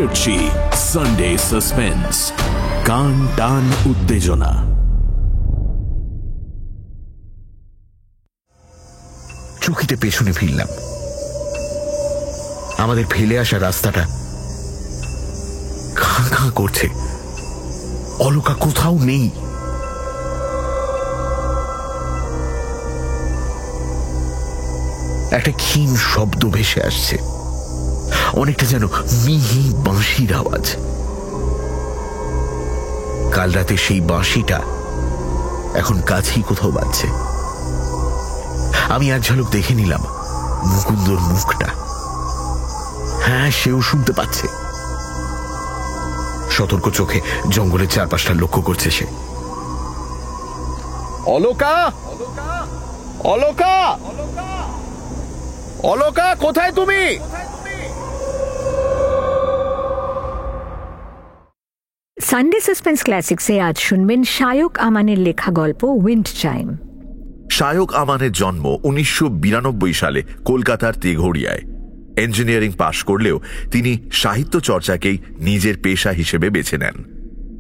করছি Sunday suspense, কান টান উত্তেজনা। চকিতে পেছনে ফিরলাম। আমাদের ফেলে আসা রাস্তাটা খাঁ খাঁ করছে। অলকা কোথাও নেই। একটা ক্ষীণ শব্দ ভেসে আসছে, অনেকটা যেন মিহি বাঁশির আওয়াজ। কাল রাতে সেই বাঁশিটা এখন কাছেই কোথাও বাজছে। আমি এক ঝলক দেখে নিলাম মুকুন্দর মুখটা। হ্যাঁ, সেও শুনতে পাচ্ছে। সতর্ক চোখে জঙ্গলের চারপাশটা লক্ষ্য করছে সে। অলকা, অলকা, অলকা, কোথায় তুমি? সানডে সাসপেন্স ক্লাসিক্সে আজ শুনবেন শায়ক আমানের লেখা গল্প উইন্ড চাইম। শায়ক আমানের জন্ম 1992 সালে কলকাতার তেঘড়িয়ায়। ইঞ্জিনিয়ারিং পাশ করলেও তিনি সাহিত্য চর্চাকেই নিজের পেশা হিসেবে বেছে নেন।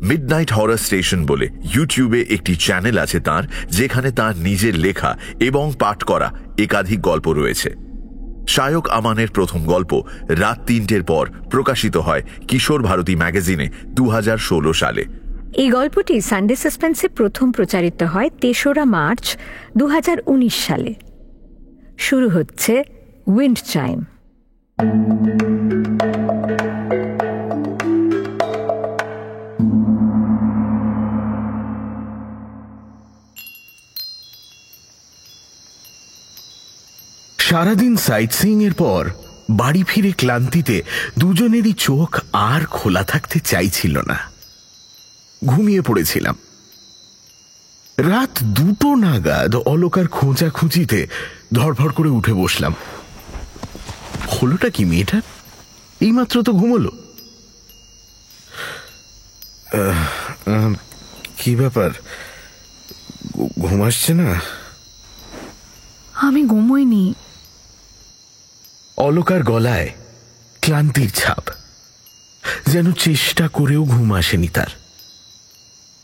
মিডনাইট হরর স্টেশন বলে ইউটিউবে একটি চ্যানেল আছে তার, যেখানে তার নিজের লেখা এবং পাঠ করা একাধিক গল্প রয়েছে। শায়ক আমানের প্রথম গল্প রাত 3টের পর প্রকাশিত হয় কিশোর ভারতী ম্যাগাজিনে 2016 সালে। এই গল্পটি সানডে সাসপেন্সে প্রথম প্রচারিত হয় 3রা মার্চ 2019 সালে। শুরু হচ্ছে উইন্ড চাইম। সারাদিন সাইট সিইং এর পর বাড়ি ফিরে ক্লান্তিতে দুজনেরই চোখ আর খোলা থাকতে চাইছিল না। ঘুমিয়ে পড়েছিলাম। রাত 2টো নাগাদ অলকার খোঁজাখুঁজিতে ধড়ফড় করে উঠে বসলাম। হলোটা কি মেয়েটার? এইমাত্র তো ঘুমোলো। কি ব্যাপার, ঘুম আসছে না? আমি ঘুমোইনি। অলকার গলায় ক্লান্তির ছাপ, যেন চেষ্টা করেও ঘুম আসেনি তার।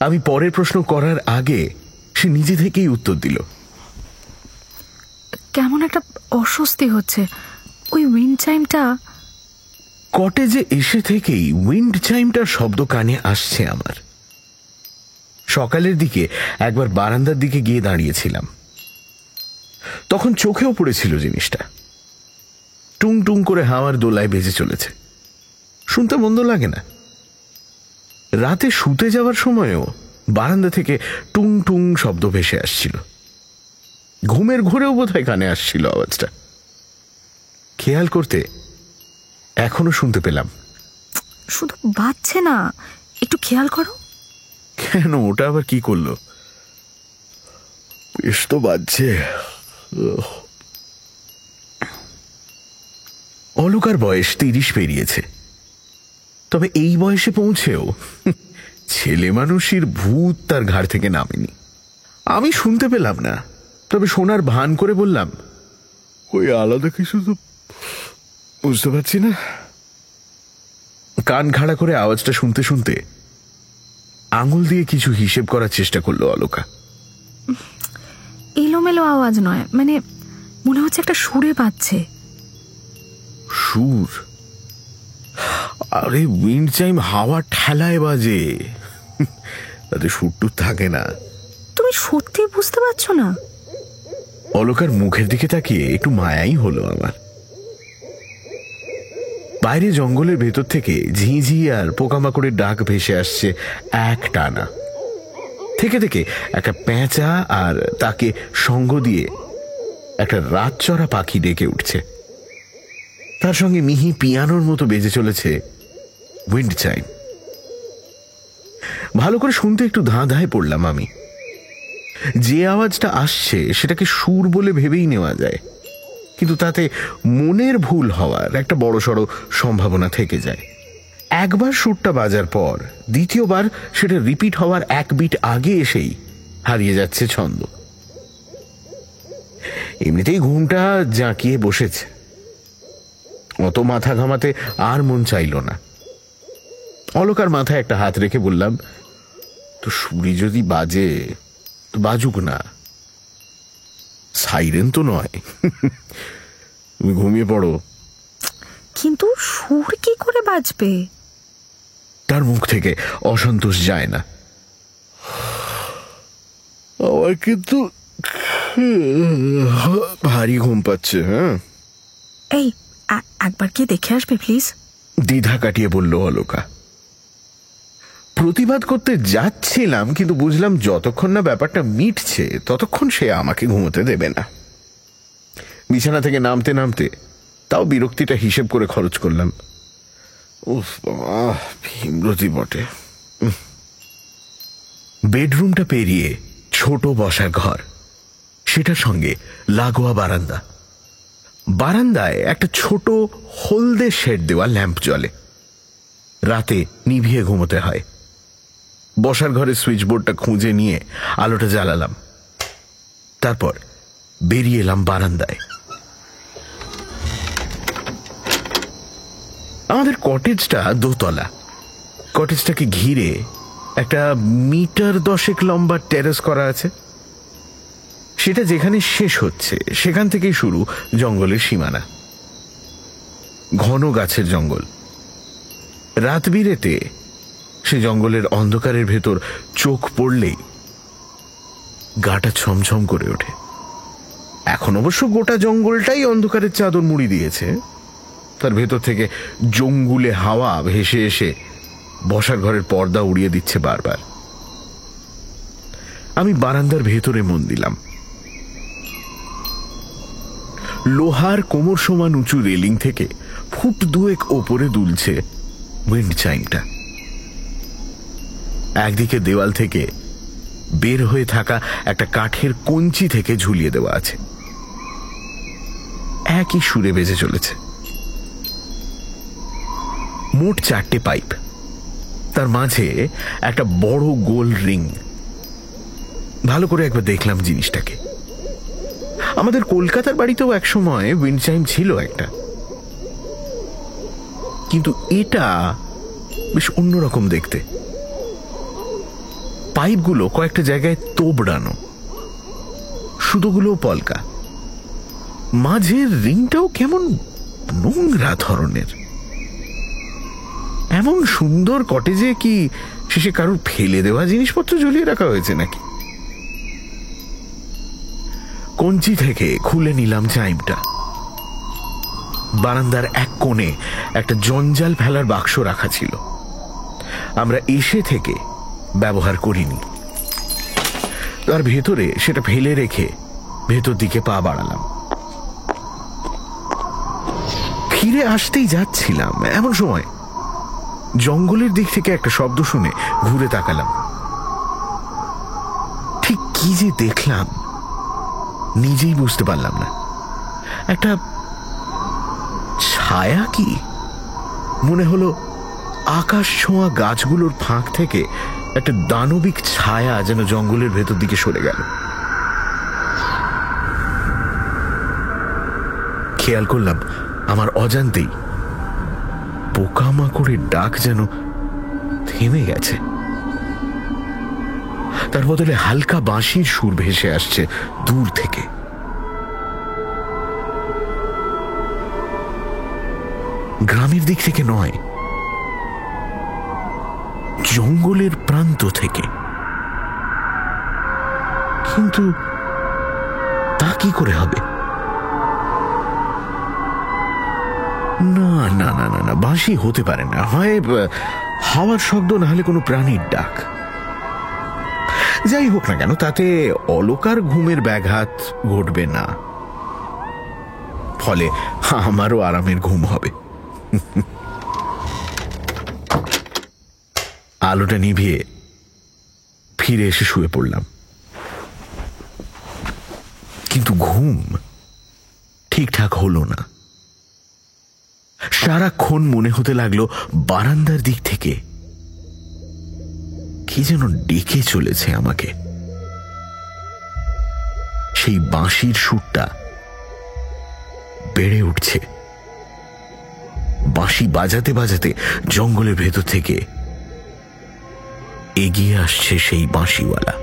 আমি পরের প্রশ্ন করার আগে সে নিজে থেকেই উত্তর দিল। কেমন একটা অস্বস্তি হচ্ছে। ওই উইন্ড চাইমটা। কটেজে এসে থেকেই উইন্ড চাইমটার শব্দ কানে আসছে আমার। সকালের দিকে একবার বারান্দার দিকে গিয়ে দাঁড়িয়েছিলাম, তখন চোখেও পড়েছিল জিনিসটা। টুং টুং করে হাওয়ার দোলায় বেজে চলেছে, শুনতে মন্দ লাগে না। রাতে শুতে যাওয়ার সময়ও বারান্দা থেকে টুং টুং শব্দ ভেসে আসছিল। ঘুমের ঘোরেও বোধহয় কানে আসছিল আওয়াজটা। খেয়াল করতে এখনো শুনতে পেলাম। শুধু বাজছে না, একটু খেয়াল করো। কেন, ওটা আবার কি করলো? বেশ তো বাজছে। অলকার বয়স 30 পেরিয়েছে, তবে এই বয়সে পৌঁছেও ছেলে মানুষের ভূত তার ঘাড় থেকে নামেনি। আমি শুনতে পেলাম না, তবে শোনার ভান করে বললাম, ওই আলাদা কিছু তো বুঝতে পারছি না। কান খাড়া করে আওয়াজটা শুনতে শুনতে আঙুল দিয়ে কিছু হিসেব করার চেষ্টা করলো অলকা। এলোমেলো আওয়াজ নয়, মানে মনে হচ্ছে একটা সুরে বাজছে। সুর? আরে উইন্ড চাইম হাওয়া ঠেলায় বাজে, তাতে সুরটুর থাকে না। তুমি সত্যি বুঝতে পারছো না? অলকার মুখের দিকে তাকিয়ে একটু মায়াই হলো আমার। বাইরে জঙ্গলের ভেতর থেকে ঝিঁঝি আর পোকামাকড়ের ডাক ভেসে আসছে এক টানা। থেকে থেকে একটা পেঁচা আর তাকে সঙ্গ দিয়ে একটা রাতচরা পাখি ডেকে উঠছে। তার সঙ্গে মিহি পিয়ানোর মতো বেজে চলেছে উইন্ড চাইম। ভালো করে শুনতে একটু ধাঁধায় পড়লাম আমি। যে আওয়াজটা আসছে সেটাকে সুর বলে ভেবেই নেওয়া যায়, কিন্তু তাতে মনের ভুল হওয়ার একটা বড়সড় সম্ভাবনা থেকে যায়। একবার সুরটা বাজার পর দ্বিতীয়বার সেটা রিপিট হওয়ার এক বিট আগে এসেই হারিয়ে যাচ্ছে ছন্দ। এমনিতেই ঘুমটা জাঁকিয়ে বসেছে, অত মাথা ঘামাতে আর মন চাইল না। অলকার মাথায় একটা হাত রেখে বললাম, তো সুরি যদি বাজে তো বাজুক না, সাইরেন তো নয়। তুমি ঘুমিয়ে পড়ো। কিন্তু সুর কি করে বাজবে? তার মুখ থেকে অসন্তোষ যায় না। আমার কিন্তু ভারী ঘুম পাচ্ছে। হ্যাঁ, এই একবার কি দেখে আসবে প্লিজ? দ্বিধা কাটিয়ে বলল অলকা। প্রতিবাদ করতে যাচ্ছিলাম, কিন্তু বুঝলাম যতক্ষণ না ব্যাপারটা মিটছে ততক্ষণ সে আমাকে ঘুমোতে দেবে না। বিছানা থেকে নামতে নামতে তাও বিরক্তিটা হিসেব করে খরচ করলাম। উফ বাবা, ভীমরতি বটে। বেডরুমটা পেরিয়ে ছোট বসার ঘর, সেটার সঙ্গে লাগোয়া বারান্দা। বারান্দায় একটা ছোট হলদে শেড দেওয়া ল্যাম্প জ্বলে। রাতে নিভিয়ে ঘুমোতে হয়। বসার ঘরের সুইচ বোর্ডটা খুঁজে নিয়ে আলোটা জ্বালালাম। তারপর বেরিয়ে এলাম বারান্দায়। আমাদের কটেজটা দোতলা। কটেজটাকে ঘিরে একটা 10 মিটার লম্বা টেরেস করা আছে। সেটা যেখানে শেষ হচ্ছে সেখান থেকেই শুরু জঙ্গলের সীমানা। ঘন গাছের জঙ্গল। রাত বিরেতে সে জঙ্গলের অন্ধকারের ভেতর চোখ পড়লেই গাটা ছমছম করে ওঠে। এখন অবশ্য গোটা জঙ্গলটাই অন্ধকারের চাদর মুড়ি দিয়েছে। তার ভেতর থেকে জঙ্গুলে হাওয়া ভেসে এসে বসার ঘরের পর্দা উড়িয়ে দিচ্ছে বারবার। আমি বারান্দার ভেতরে মন দিলাম। লোহার কোমর সমান উঁচু রেলিং থেকে ফুট 2 ওপরে দুলছে উইন্ড চাইমটা। একদিকে দেওয়াল থেকে বের হয়ে থাকা একটা কাঠের কঞ্চি থেকে ঝুলিয়ে দেওয়া আছে। একই সুরে বেজে চলেছে। মোট 4টে পাইপ, তার মাঝে একটা বড় গোল রিং। ভালো করে একবার দেখলাম জিনিসটাকে। আমাদের কলকাতার বাড়িতেও একসময় উইন্ড চাইম ছিল একটা, কিন্তু এটা বেশ অন্যরকম দেখতে। পাইপগুলো কয়েকটা জায়গায় তোবড়ানো, সুতোগুলোও পলকা। মাঝের রিংটাও কেমন নোংরা ধরনের। এমন সুন্দর কটেজে কি শেষে কারোর ফেলে দেওয়া জিনিসপত্র ঝুলিয়ে রাখা হয়েছে নাকি? কঞ্চি থেকে খুলে নিলাম চাইমটা। বারান্দার এক কোণে একটা জঞ্জাল ফেলার বাক্স রাখা ছিল। আমরা এসে থেকে ব্যবহার করিনি। তার ভেতরে সেটা ফেলে রেখে ভেতর দিকে পা বাড়ালাম। ফিরে আসতেই যাচ্ছিলাম, এমন সময় জঙ্গলের দিক থেকে একটা শব্দ শুনে ঘুরে তাকালাম। ঠিক কি যে দেখলাম নিজেই বুঝতে পারলাম না। একটা ছায়া কি মনে হলো, আকাশ ছোঁয়া গাছগুলোর ফাঁক থেকে একটা দানবিক ছায়া যেন জঙ্গলের ভেতর দিকে সরে গেল। খেয়াল করলাম আমার অজান্তেই পোকামাকড়ের ডাক যেন থেমে গেছে। তার বদলে হালকা বাঁশির সুর ভেসে আসছে দূর থেকে। গ্রামের দিক থেকে নয়, জঙ্গলের প্রান্ত থেকে। কিন্তু তা কি করে হবে? না না না না না, বাঁশি হতে পারে না। হয় হাওয়ার শব্দ, না হলে কোনো প্রাণীর ডাক। যাই হোক না কেন, তাতে অলকার ঘুমের ব্যাঘাত ঘটবে না, ফলে আমারও আরামের ঘুম হবে। আলোটা নিভিয়ে ফিরে এসে শুয়ে পড়লাম। কিন্তু ঘুম ঠিকঠাক হলো না। সারাক্ষণ মনে হতে লাগলো বারান্দার দিক থেকে কি যেন ডেকে চলেছে আমাকে। সেই বাঁশির সুরটা বেড়ে উঠছে। বাঁশি বাজাতে বাজাতে জঙ্গলের ভেতর থেকে এগিয়ে আসছে সেই বাঁশিওয়ালা।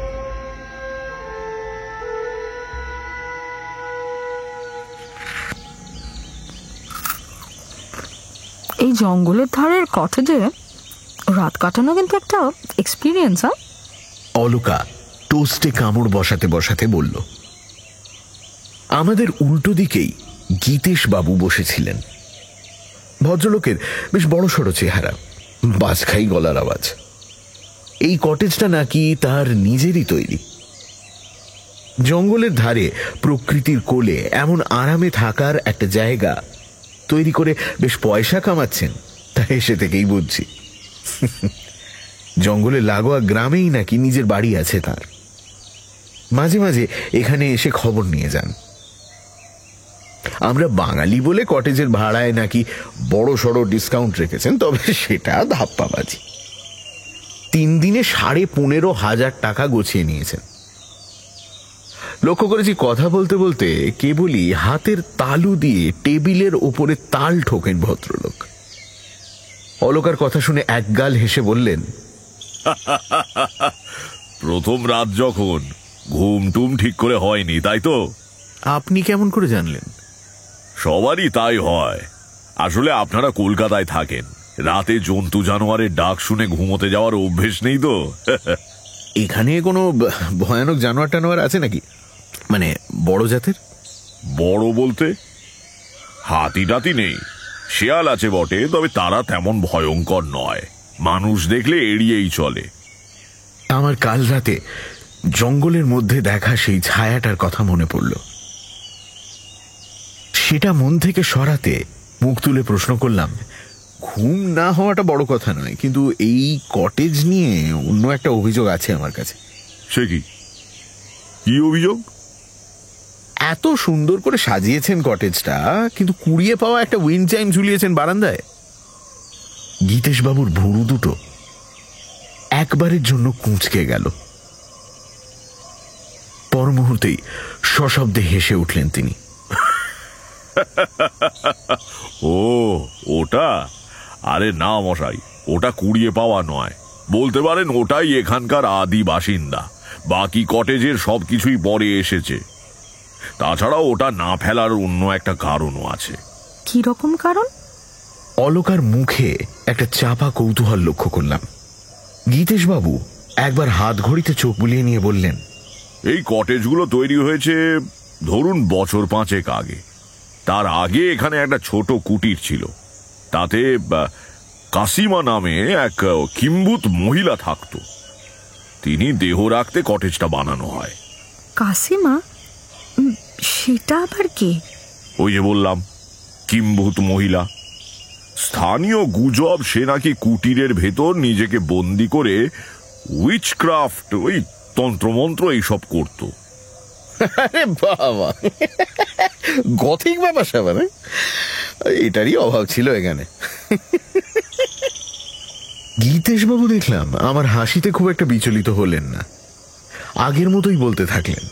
এই জঙ্গলের ধারের কটেজে রাত কাটানো কিন্তু একটা এক্সপিরিয়েন্স। অলকা টোস্টে কামড় বসাতে বসাতে বলল। আমাদের উল্টো দিকেই গীতেশ বাবু বসেছিলেন। ভদ্রলোকের বেশ বড়সড় চেহারা, বাজখাই গলার আওয়াজ। এই কটেজটা নাকি তার নিজেরই তৈরি। জঙ্গলের ধারে প্রকৃতির কোলে এমন আরামে থাকার একটা জায়গা তৈরি করে বেশ পয়সা কামাচ্ছেন, তা এসে থেকেই বুঝছি। জঙ্গলের লাগোয়া গ্রামেই নাকি নিজের বাড়ি আছে তার। মাঝে মাঝে এখানে এসে খবর নিয়ে যান। আমরা বাঙালি বলে কটেজের ভাড়ায় নাকি বড় সড়ো ডিসকাউন্ট রেখেছেন, তবে সেটা ধাপ্পাবাজি। 3 দিনে 15,500 টাকা গুছিয়ে নিয়েছেন। লক্ষ্য করেছি কথা বলতে বলতে কেবলই হাতের তালু দিয়ে টেবিলের ওপরে তাল ঠোকেন ভদ্রলোক। অলকার কথা শুনে একগাল হেসে বললেন, প্রথম রাত যখন ঘুম টুম ঠিক করে হয়নি, তাই তো? আপনি কেমন করে জানলেন? সবারই তাই হয়। আসলে আপনারা কলকাতায় থাকেন, রাতে জন্তু জানোয়ারের ডাক শুনে ঘুমোতে যাওয়ার অভ্যেস নেই তো। এখানে কোনো ভয়ানক জানোয়ার টানোয়ার আছে নাকি? মানে বড় জাতের? বড় বলতে হাতি টাতি নেই, শেয়াল আছে বটে, তবে তারা তেমন ভয়ঙ্কর নয়, মানুষ দেখলে এড়িয়েই চলে। আমার কাল রাতে জঙ্গলের মধ্যে দেখা সেই ছায়াটার কথা মনে পড়ল। সেটা মন থেকে সরাতে মুখ তুলে প্রশ্ন করলাম, ঘুম না হওয়াটা বড় কথা নয়, কিন্তু এই কটেজ নিয়ে অন্য একটা অভিযোগ আছে আমার কাছে। সে কি? কি অভিযোগ? এত সুন্দর করে সাজিয়েছেন কটেজটা, কিন্তু কুড়িয়ে পাওয়া একটা উইন্ড চাইম ঝুলিয়েছেন বারান্দায়। গীতেশ বাবুর ভুরু দুটো একবারের জন্য কুঁচকে গেল। পর মুহূর্তেই সশব্দে হেসে উঠলেন তিনি। ও ওটা? আরে না মশাই, ওটা কুড়িয়ে পাওয়া নয়, বলতে পারেন ওটাই এখানকার আদি বাসিন্দা। বাকি কটেজের সবকিছুই পরে এসেছে। তাছাড়াও ওটা না ফেলার অন্য একটা কারণও আছে। কি রকম কারণ? অলকার মুখে একটা চাপা কৌতূহল লক্ষ্য করলাম। গীতেশ বাবু একবার হাত ঘড়িতে চোখ বুলিয়ে নিয়ে বললেন, এই কটেজগুলো তৈরি হয়েছে ধরুন বছর 5 আগে। তার আগে এখানে একটা ছোট কুটির ছিল, তাতে কাসিমা নামে এক কিম্বুত মহিলা থাকতো। তিনি দেহ রাখতে কটেজটা বানানো হয়। কাসিমা? সেটা আবার কে? ওই যে বললাম, কিম্বুত মহিলা। স্থানীয় গুজব সে নাকি কুটিরের ভেতর নিজেকে বন্দি করে উইচক্রাফট, ওই তন্ত্রমন্ত্র এইসব করতো। আরে বাবা, গথিক ব্যাপার স্যাপার, এটারই অভাব ছিল এখানে। গীতেশ বাবু দেখলাম আমার হাসিতে খুব একটা বিচলিত হলেন না, আগের মতোই বলতে থাকলেন,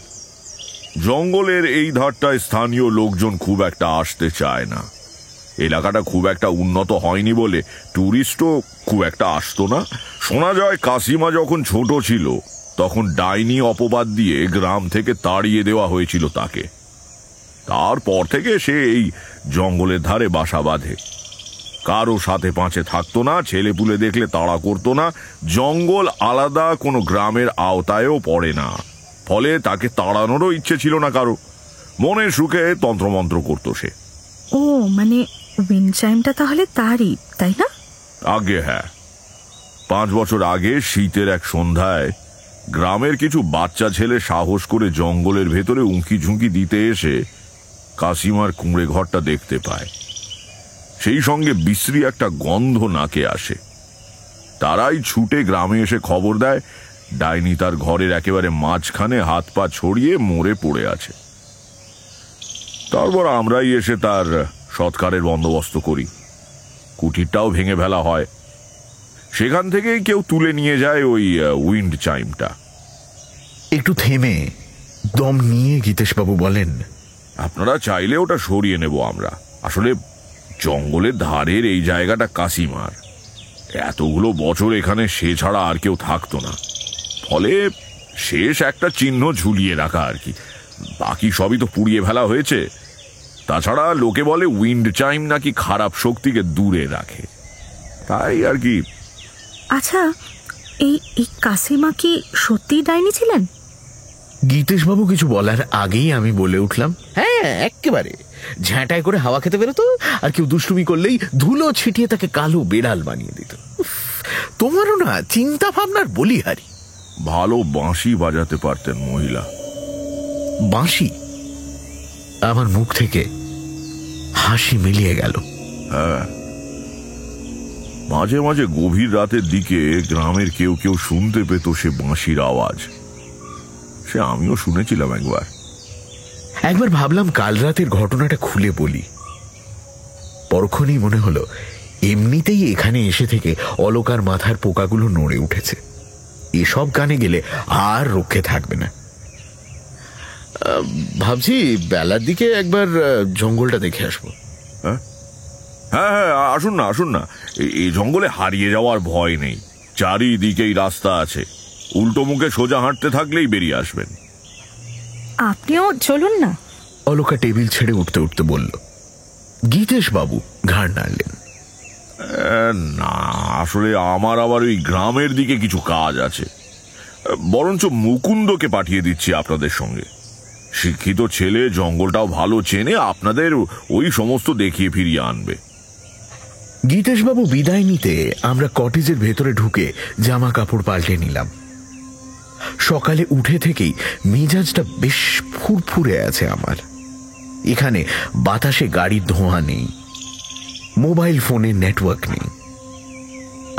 জঙ্গলের এই ধারটায় স্থানীয় লোকজন খুব একটা আসতে চায় না। এলাকাটা খুব একটা উন্নত হয়নি বলে টুরিস্টও খুব একটা আসতো না। শোনা যায় কাসিমা যখন ছোট ছিল তখন ডাইনি অপবাদ দিয়ে গ্রাম থেকে তাড়িয়ে দেওয়া হয়েছিল তাকে। তারপর থেকে সে এই জঙ্গলের ধারে বাসা বাঁধে। কারো সাথে পাঁচে থাকতো না, ছেলেপুলে দেখলে তাড়া করতো না। জঙ্গল আলাদা কোনো গ্রামের আওতায়ও পড়ে না, ফলে তাকে তাড়ানোরও ইচ্ছে ছিল না কারো। মনে সুখে তন্ত্রমন্ত্র করতো সে। ও মানে উইন্ড চাইমটা তাহলে তারই, তাই না? আগে হ্যাঁ, 5 বছর আগে শীতের এক সন্ধ্যায় গ্রামের কিছু বাচ্চা ছেলে সাহস করে জঙ্গলের ভেতরে উঁকি ঝুঁকি দিতে এসে কাসিমার কুঁড়ে ঘরটা দেখতে পায়। সেই সঙ্গে বিশ্রী একটা গন্ধ নাকে আসে। তারাই ছুটে গ্রামে এসে খবর দেয় ডাইনি তার ঘরের একেবারে মাঝখানে হাত পা ছড়িয়ে মরে পড়ে আছে। তারপর আমরাই এসে তার সৎকারের বন্দোবস্ত করি। কুটিরটাও ভেঙে ফেলা হয়। সেখান থেকেই কেউ তুলে নিয়ে যায় ওই উইন্ড চাইমটা। একটু থেমে দম নিয়ে গীতেশবাবু বলেন, আপনারা চাইলে ওটা সরিয়ে নেব আমরা। আসলে জঙ্গলের ধারের এই জায়গাটা কাসিমার, এতগুলো বছর এখানে সে ছাড়া আর কেউ থাকতো না, ফলে শেষ একটা চিহ্ন ঝুলিয়ে রাখা আর কি। বাকি সবই তো পুড়িয়ে ফেলা হয়েছে। তাছাড়া লোকে বলে উইন্ড চাইম নাকি খারাপ শক্তিকে দূরে রাখে, তাই আর কি। আচ্ছা, এই কাসিমা কি সত্যি ডাইনি ছিলেন? গীতেশবাবু কিছু বলার আগেই আমি বলে উঠলাম, হ্যাঁ একেবারে ঝাঁটায় করে হাওয়া খেতে বেরোতো, আর কেউ দুষ্টুমি করলেই ধুলো ছিটিয়ে তাকে কালো বেড়াল বানিয়ে দিত। তোমারও না চিন্তা ভাবনার বলিহারি। ভালো বাঁশি বাজাতে পারতেন মহিলা। বাঁশি? আমার মুখ থেকে হাসি মিলিয়ে গেল। হ্যাঁ, মাঝে মাঝে গভীর রাতের দিকে গ্রামের কেউ কেউ শুনতে পেত সে বাঁশির আওয়াজ। সে আমিও শুনেছিলাম একবার ভাবলাম কাল রাতের ঘটনাটা খুলে বলি। পরক্ষণেই মনে হলো এমনিতেই এখানে এসে থেকে অলকার মাথার পোকাগুলো নড়ে উঠেছে। এসব গানে গেলে আর রক্ষে থাকবে না। ভাবছি বেলার দিকে একবার জঙ্গলটা দেখে আসবো। হ্যাঁ হ্যাঁ, আসুন না আসুন না। এই জঙ্গলে হারিয়ে যাওয়ার ভয় নেই, চারিদিকেই রাস্তা আছে। উল্টো মুখে সোজা হাঁটতে থাকলেই বেরিয়ে আসবেন। আপনিও চলুন না। অলকা টেবিল ছেড়ে উঠতে উঠতে বলল। গীতেশবাবু ঘাড় নাড়লেন। না, আসলে আমার আবার ওই গ্রামের দিকে কিছু কাজ আছে। বরঞ্চ মুকুন্দকে পাঠিয়ে দিচ্ছি আপনাদের সঙ্গে। শিক্ষিত ছেলে, জঙ্গলটাও ভালো চেনে, আপনাদের ওই সমস্ত দেখিয়ে ফিরিয়ে আনবে। গীতেশবাবু বিদায় নিতে আমরা কটেজের ভেতরে ঢুকে জামা কাপড় পাল্টে নিলাম। সকালে উঠে থেকেই মেজাজটা বেশ ফুরফুরে আছে আমার। এখানে বাতাসে গাড়ির ধোঁয়া নেই, মোবাইল ফোনের নেটওয়ার্ক নেই,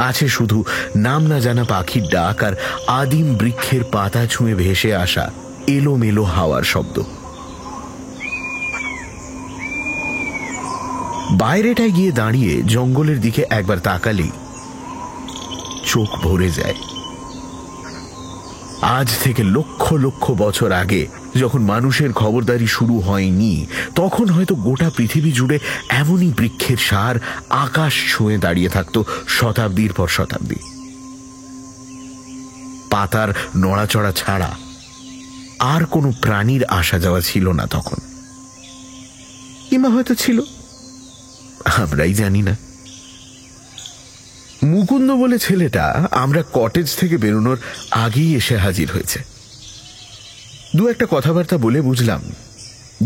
আছে শুধু নাম না জানা পাখির ডাক আর আদিম বৃক্ষের পাতা ছুঁয়ে ভেসে আসা এলোমেলো হাওয়ার শব্দ। বাইরেটায় গিয়ে দাঁড়িয়ে জঙ্গলের দিকে একবার তাকালেই চোখ ভরে যায়। আজ থেকে লক্ষ লক্ষ বছর আগে যখন মানুষের খবরদারি শুরু হয়নি, তখন হয়তো গোটা পৃথিবী জুড়ে এমনই বৃক্ষের সার আকাশ ছুঁয়ে দাঁড়িয়ে থাকত শতাব্দীর পর শতাব্দী। পাতার নড়াচড়া ছাড়া আর কোনো প্রাণীর আসা যাওয়া ছিল না তখন, কিংবা হয়তো ছিল, আমরাই জানি না। মুকুন্দ বলে ছেলেটা আমরা কটেজ থেকে বেরোনোর আগেই এসে হাজির হয়েছে। দু একটা কথাবার্তা বলে বুঝলাম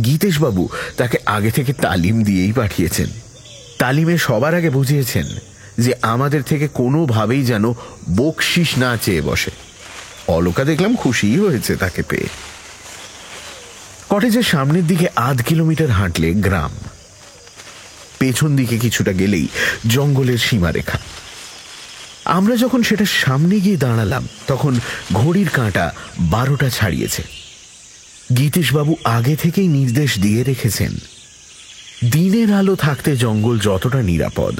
গীতেশবাবু তাকে আগে থেকে তালিম দিয়েই পাঠিয়েছেন। তালিমে সবার আগে বুঝিয়েছেন যে আমাদের থেকে কোনোভাবেই যেন বকশিস না চেয়ে বসে। অলকা দেখলাম খুশিই হয়েছে তাকে পেয়ে। কটেজের সামনের দিকে 1/2 কিলোমিটার হাঁটলে গ্রাম, পেছন দিকে কিছুটা গেলেই জঙ্গলের সীমারেখা। আমরা যখন সেটা সামনে গিয়ে দাঁড়ালাম তখন ঘড়ির কাঁটা 12টা ছাড়িয়েছে। গীতেশবাবু আগে থেকেই নির্দেশ দিয়ে রেখেছেন, দিনের আলো থাকতে জঙ্গল যতটা নিরাপদ,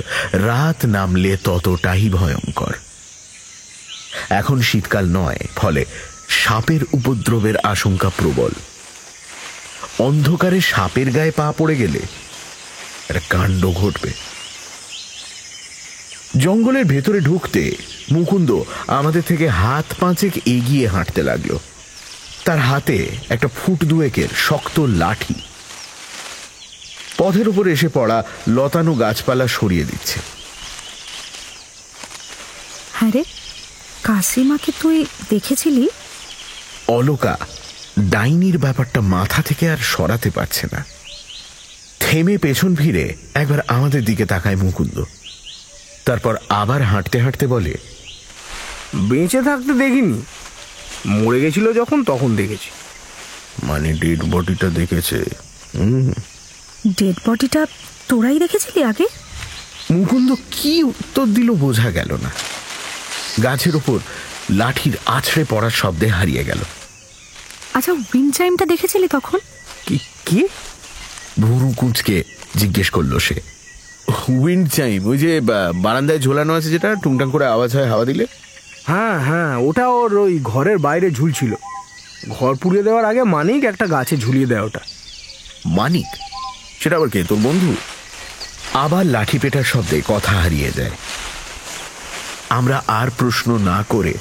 রাত নামলে ততটাই ভয়ঙ্কর। এখন শীতকাল নয়, ফলে সাপের উপদ্রবের আশঙ্কা প্রবল। অন্ধকারে সাপের গায়ে পা পড়ে গেলে একটা কাণ্ড ঘটবে। জঙ্গলের ভেতরে ঢুকতে মুকুন্দ আমাদের থেকে হাত 5 এগিয়ে হাঁটতে লাগলো। তার হাতে একটা 2 ফুটের শক্ত লাঠি। পথের উপর এসে পড়া লতানো গাছপালা সরিয়ে দিচ্ছে। হ্যাঁ রে, কাসিমাকে তুই দেখেছিলি? অলকা ডাইনির ব্যাপারটা মাথা থেকে আর সরাতে পারছে না। থেমে পেছন ফিরে একবার আমাদের দিকে তাকায় মুকুন্দ, তারপর আবার হাঁটতে হাঁটতে বলে, বেঁচে থাকতে দেখিনি, মরে গেছিল যখন তখন দেখেছি। মানে ডেড বডিটা দেখেছে? ডেড বডিটা তোরাই দেখেছিলি আগে? মুকুন্দ কি উত্তর দিল বোঝা গেল না। গাছের ওপর লাঠির আছড়ে পড়ার শব্দে হারিয়ে গেল। আচ্ছা, উইন্ড চাইমটা দেখেছিলি তখন? কি? ভুরু কুঁচকে জিজ্ঞেস করলো সে। উইন্ড চাইম, ওই যে বারান্দায় ঝোলানো আছে, যেটা টুংটাং করে আওয়াজ হয় হাওয়া দিলে? হ্যাঁ হ্যাঁ, ওটা ওর ওই ঘরের বাইরে ঝুলছিল। ঘর পুড়িয়ে দেওয়ার আগে মানিক একটা গাছে ঝুলিয়ে দেয় ওটা। মানিক? সেটা আবার কে, তোর বন্ধু? আবার লাঠি পেটার শব্দে কথা হারিয়ে যায়। আমরা আর প্রশ্ন না করে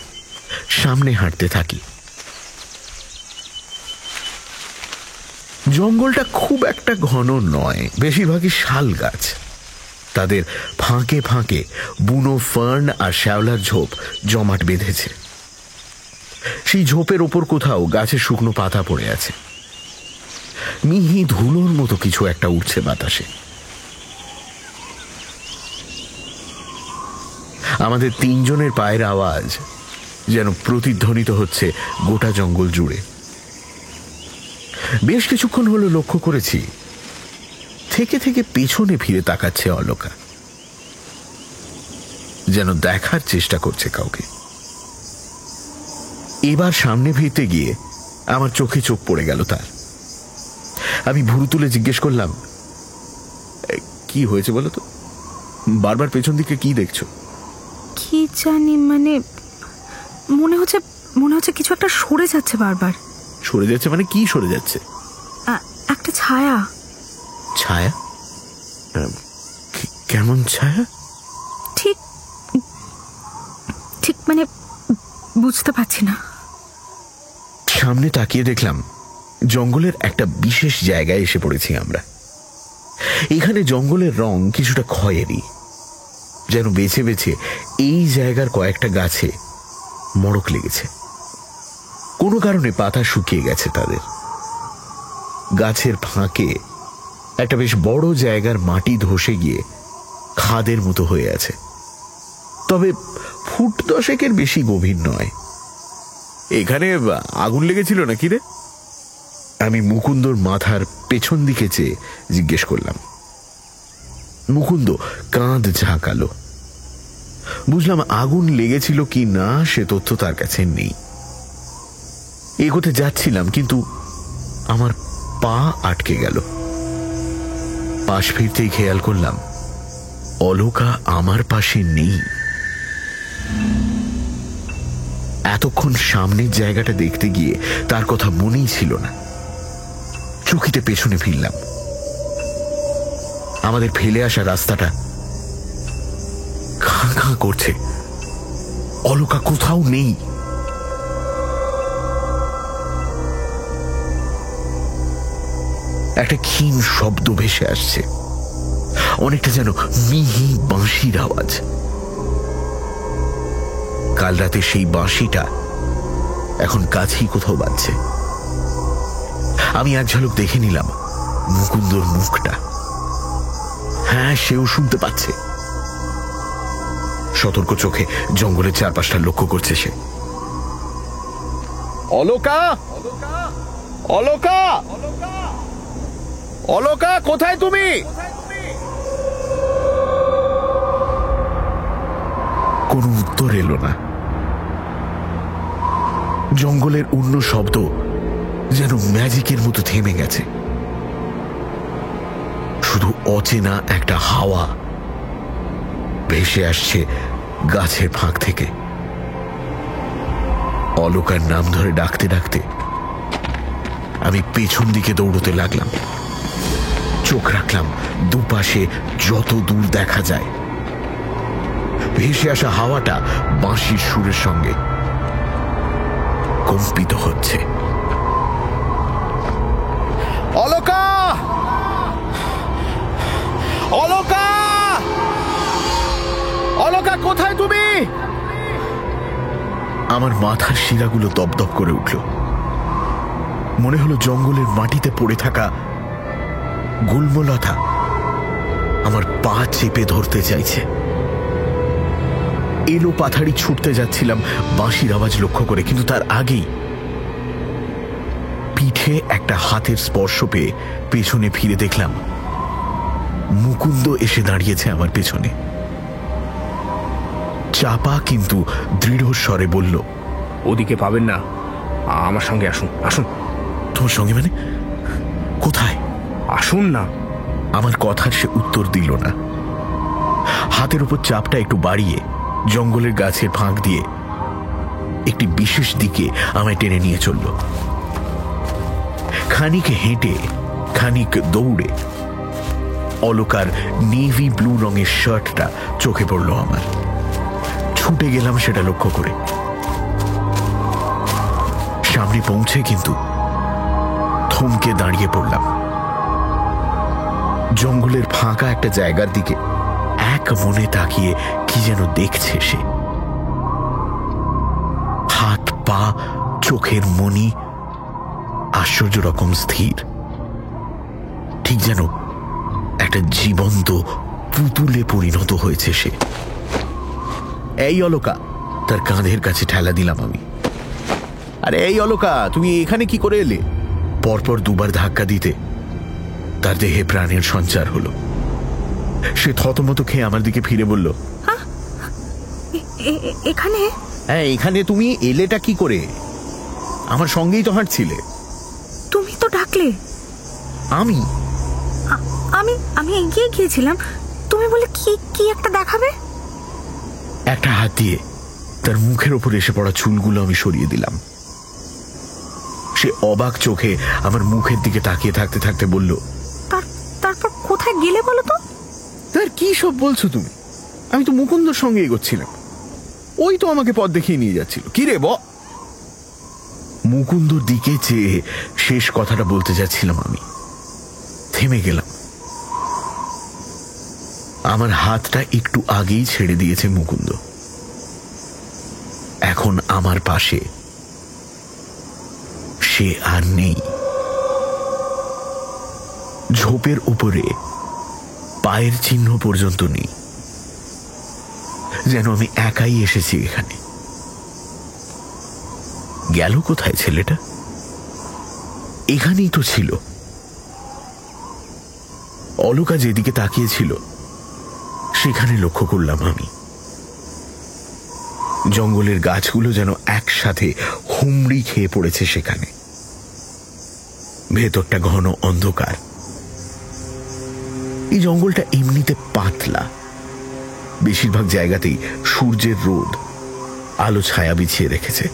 সামনে হাঁটতে থাকি। জঙ্গলটা খুব একটা ঘন নয়, বেশিরভাগই শাল গাছ। তাদের ফাঁকে ফাঁকে বুনো ফার্ন আর শ্যাওলার ঝোপ জমাট বেঁধেছে। সেই ঝোপের ওপর কোথাও গাছের শুকনো পাতা পড়ে আছে। মিহি ধুলোর মতো কিছু একটা উঠছে বাতাসে। আমাদের তিনজনের পায়ের আওয়াজ যেন প্রতিধ্বনিত হচ্ছে গোটা জঙ্গল জুড়ে। বেশ কিছুক্ষণ হলো লক্ষ্য করেছি থেকে থেকে পেছনে ফিরে তাকাচ্ছে অলোকা, যেন দেখার চেষ্টা করছে কাউকে। এবার সামনে ফিরতে গিয়ে আমার চোখে চোখ পড়ে গেল তার। আমি ভুরু তুলে জিজ্ঞেস করলাম, কি হয়েছে বলো তো? বারবার পেছন দিকে কি দেখছো? কি জানি, মানে মনে হচ্ছে কিছু একটা সরে যাচ্ছে বারবার। সরে যাচ্ছে মানে কি সরে যাচ্ছে? একটা ছায়া। ছায়া? কেমন ছায়া? ঠিক মানে বুঝতে পারছি না। সামনে তাকিয়ে দেখলাম জঙ্গলের একটা বিশেষ জায়গায় এসে পড়েছি আমরা। এখানে জঙ্গলের রং কিছুটা খয়েরি, যেন বেছে বেছে এই জায়গার কয়েকটা গাছে মড়ক লেগেছে। কোনো কারণে পাতা শুকিয়ে গেছে তাদের। গাছের ফাঁকে একটা বেশ বড় জায়গার মাটি ধসে গিয়ে খাদের মতো হয়ে আছে, তবে ফুট 10 বেশি গভীর নয়। এখানে আগুন লেগেছিল নাকি রে? আমি মুকুন্দর মাথার পেছন দিকে চেয়ে জিজ্ঞেস করলাম। মুকুন্দ কাঁধ ঝাঁকালো। বুঝলাম আগুন লেগেছিল কি না সে তথ্য তার কাছে নেই। এগোতে যাচ্ছিলাম, কিন্তু আমার পা আটকে গেল। পাশ ফিরতেই খেয়াল করলাম অলোকা আমার পাশে নেই। এতক্ষণ সামনের জায়গাটা দেখতে গিয়ে তার কথা মনেই ছিল না। চকিতে পেছনে ফিরলাম। আমাদের ফেলে আসা রাস্তাটা খাঁ খাঁ করছে। অলোকা কোথাও নেই। একটা ক্ষীণ শব্দ ভেসে আসছে, অনেকটা যেন মিহি বাঁশির আওয়াজ। কাল রাতে সেই বাঁশিটা এখন কাছেই কোথাও বাজছে। আমি এক ঝলক দেখে নিলাম মুকুন্দর মুখটা। হ্যাঁ, সেও শুনতে পাচ্ছে। সতর্ক চোখে জঙ্গলের চারপাশটা লক্ষ্য করছে সে। অলোকা, অলোকা, অলোকা, কোথায় তুমি? কোনো উত্তর এলো না। জঙ্গলের অন্য শব্দ যেন ম্যাজিকের মতো থেমে গেছে। শুধু অচেনা একটা হাওয়া ভেসে আসছে গাছের ফাঁক থেকে। অলোকার নাম ধরে ডাকতে ডাকতে আমি পেছন দিকে দৌড়তে লাগলাম। চোখ রাখলাম দুপাশে যত দূর দেখা যায়। ভেসে আসা হাওয়াটা বাঁশির সুরের সঙ্গে কম্পিত হচ্ছে। অলোকা, অলোকা, অলোকা, কোথায় তুমি? আমার মাথার শিরাগুলো দপদপ করে উঠল। মনে হলো জঙ্গলের মাটিতে পড়ে থাকা গুল্মলতা আমার পা চেপে ধরতে চাইছে। এলো পাথাড়ি ছুটতে যাচ্ছিলাম বাঁশির আওয়াজ লক্ষ্য করে, কিন্তু তার আগেই পিঠে একটা হাতের স্পর্শ পেয়ে পেছনে ফিরে দেখলাম মুকুন্দ এসে দাঁড়িয়েছে আমার পেছনে। চাপা কিন্তু দৃঢ় স্বরে বলল, ওদিকে পাবেন না, আমার সঙ্গে আসুন। আসুন। তোমার সঙ্গে মানে? কোথায়? আসুন না। আমার কথার সে উত্তর দিল না। হাতের উপর চাপটা একটু বাড়িয়ে জঙ্গলের গাছের ফাঁক দিয়ে একটি বিশেষ দিকে আমায় টেনে নিয়ে চলল। খানিক হেঁটে, খানিক দৌড়ে অলোকার নেভি ব্লু রঙের শার্টটা চোখে পড়ল আমার। ছু ছুটে গেলাম সেটা লক্ষ্য করে। সামনে পৌঁছে কিন্তু থমকে দাঁড়িয়ে পড়লাম। জঙ্গলের ফাঁকা একটা জায়গার দিকে এক মনে তাকিয়ে কি যেন দেখছে সে। হাত পা চোখের মনি আশ্চর্য রকম স্থির, ঠিক যেন একটা জীবন্ত পুতুলে পরিণত হয়েছে সে। এই অলকা, তার কাঁধের কাছে ঠেলা দিলাম আমি। আরে এই অলকা, তুমি এখানে কি করে এলে? পরপর দুবার ধাক্কা দিতে তার দেহে প্রাণের সঞ্চার হলো। সে থতমত খেয়ে আমার দিকে ফিরে বলল, এখানে? হ্যাঁ, এখানে তুমি এলেটা কি করে? আমার সঙ্গেই তো হাঁটছিলে। তুমি তো ডাকলে। আমি আমি এগিয়ে গিয়েছিলাম, তুমি বলে কি একটা দেখাবে। একটা হাত দিয়ে তার মুখের ওপর এসে পড়া চুলগুলো আমি সরিয়ে দিলাম। সে অবাক চোখে আমার মুখের দিকে তাকিয়ে থাকতে থাকতে বলল, তারপর কোথায় গেলে বলো তো? তার কি সব বলছো তুমি? আমি তো মুকুন্দর সঙ্গে এগোচ্ছিলাম, ওই তো আমাকে পথ দেখিয়ে নিয়ে যাচ্ছিল। কি রে মুকুন্দর দিকে চেয়ে শেষ কথাটা বলতে যাচ্ছিলাম, আমি থেমে গেলাম। আমার হাতটা একটু আগেই ছেড়ে দিয়েছে মুকুন্দ। এখন আমার পাশে সে আর নেই। ঝোপের উপরে পায়ের চিহ্ন পর্যন্ত নেই, যেন আমি একাই এসেছি এখানে। গেল কোথায় ছেলেটা? এখানেই তো ছিল। অলকা যেদিকে তাকিয়েছিল সেখানে লক্ষ্য করলাম আমি। জঙ্গলের গাছগুলো যেন একসাথে হুমড়ি খেয়ে পড়েছে সেখানে। ভেতরটা ঘন অন্ধকার। এই জঙ্গলটা এমনিতে পাতলা, বেশিরভাগ জায়গাতেই সূর্যের রোদ আলো ছায়া বিছিয়ে রেখেছে,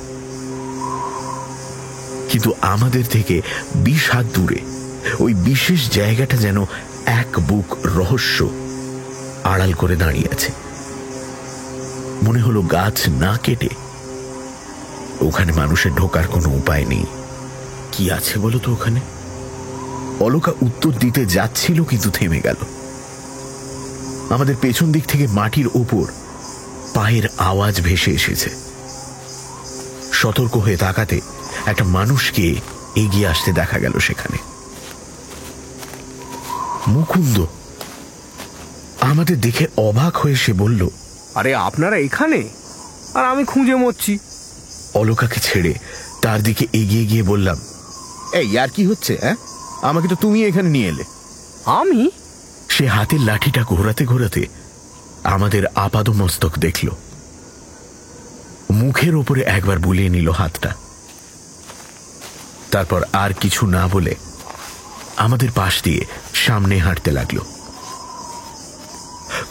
কিন্তু আমাদের থেকে 20 হাত দূরে ওই বিশেষ জায়গাটা যেন এক বুক রহস্য আড়াল করে দাঁড়িয়ে আছে। মনে হলো গাছ না কেটে ওখানে মানুষের ঢোকার কোনো উপায় নেই। কি আছে বলো তো ওখানে? অলকা উত্তর দিতে যাচ্ছিল, কিন্তু থেমে গেল। আমাদের পেছন দিক থেকে মাটির ওপর পায়ের আওয়াজ ভেসে এসেছে। সতর্ক হয়ে তাকাতে একটা মানুষকে এগিয়ে আসতে দেখা গেল সেখানে। মুকুন্দ আমাদের দেখে অবাক হয়ে সে বলল, আরে আপনারা এখানে? আর আমি খুঁজে মরছি। অলকাকে ছেড়ে তার দিকে এগিয়ে গিয়ে বললাম, এই আর কি হচ্ছে? হ্যাঁ, আমাকে তো তুমি এখানে নিয়ে এলে। আমি? সে হাতের লাঠিটা ঘোরাতে ঘোরাতে আমাদের আপাদমস্তক দেখল, মুখের ওপরে একবার বুলিয়ে নিল হাতটা, তারপর আর কিছু না বলে আমাদের পাশ দিয়ে সামনে হাঁটতে লাগলো।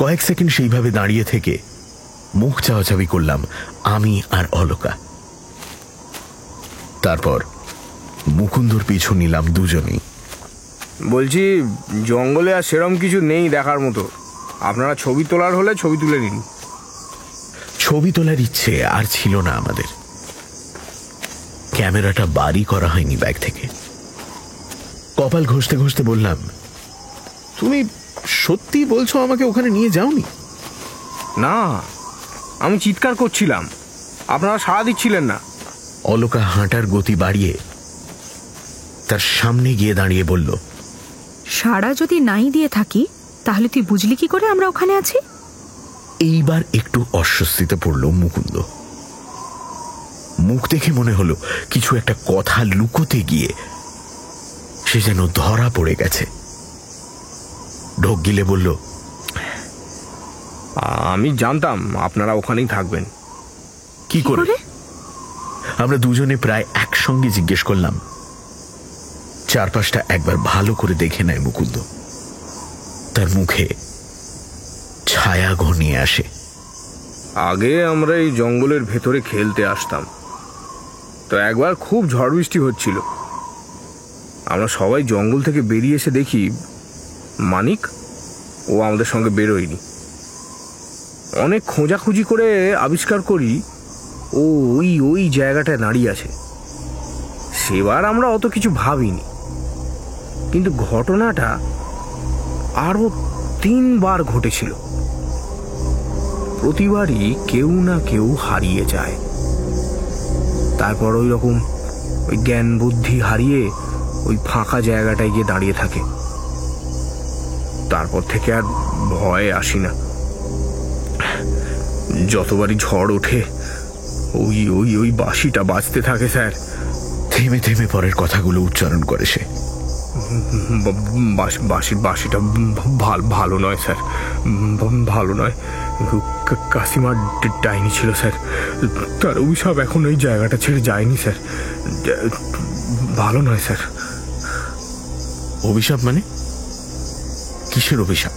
কয়েক সেকেন্ড সেইভাবে দাঁড়িয়ে থেকে মুখ চাওয়াচাবি করলাম আমি আর অলকা। তারপর মুকুন্দর পিছু নিলাম দুজনেই। বলছি, জঙ্গলে আর সেরম কিছু নেই দেখার মতো। আপনারা ছবি তোলার হলে ছবি তুলে নিন। ছবি তোলার ইচ্ছে আর ছিল না আমাদের। ক্যামেরাটা বাড়ি করা হয়নি ব্যাগ থেকে। কপাল ঘষতে ঘষতে বললাম, তুমি সত্যি বলছো আমাকে ওখানে নিয়ে যাওনি? না, আমি চিৎকার করছিলাম, আপনারা সাড়া দিচ্ছিলেন না। অলকা হাঁটার গতি বাড়িয়ে তার সামনে গিয়ে দাঁড়িয়ে বলল, সাড়া যদি নাই দিয়ে থাকি তাহলে তুই বুঝলি কি করে আমরা ওখানে আছি? এইবার একটু অস্বস্তিতে পড়ল মুকুন্দ। মুখ দেখে মনে হলো কিছু একটা কথা লুকোতে গিয়ে সে যেন ধরা পড়ে গেছে। ঢোক গিলে বলল, আমি জানতাম আপনারা ওখানেই থাকবেন। কি করে? আমরা দুজনে প্রায় একসঙ্গে জিজ্ঞেস করলাম। চারপাশটা একবার ভালো করে দেখে নেয় মুকুন্দ। তার মুখে ছায়া ঘনিয়ে আসে। আগে আমরা এই জঙ্গলের ভেতরে খেলতে আসতাম, তো একবার খুব ঝড় বৃষ্টি হচ্ছিল। আমরা সবাই জঙ্গল থেকে বেরিয়ে এসে দেখি মানিক ও আমাদের সঙ্গে বেরোয়নি। অনেক খোঁজাখুঁজি করে আবিষ্কার করি ও ওই ওই জায়গাটায় দাঁড়িয়ে আছে। সেবার আমরা অত কিছু ভাবিনি, কিন্তু ঘটনাটা আরো 3 বার ঘটেছিল। প্রতিবারই কেউ না কেউ হারিয়ে যায়, তারপর ওই রকম ওই জ্ঞান বুদ্ধি হারিয়ে ওই ফাঁকা জায়গাটায় গিয়ে দাঁড়িয়ে থাকে। তারপর থেকে আর ভয় আসি না। যতবারই ঝড় ওঠে ওই ওই ওই বাঁশিটা বাজতে থাকে স্যার। থেমে থেমে পরের কথাগুলো উচ্চারণ করে সে। বাঁশিটা ভালো নয় স্যার, ভালো নয়। কাসিমার ডাইনি ছিল স্যার, তার অভিশাপ এখন ওই জায়গাটা ছেড়ে যায়নি স্যার। ভালো নয় স্যার। অভিশাপ মানে? কিসের অভিশাপ?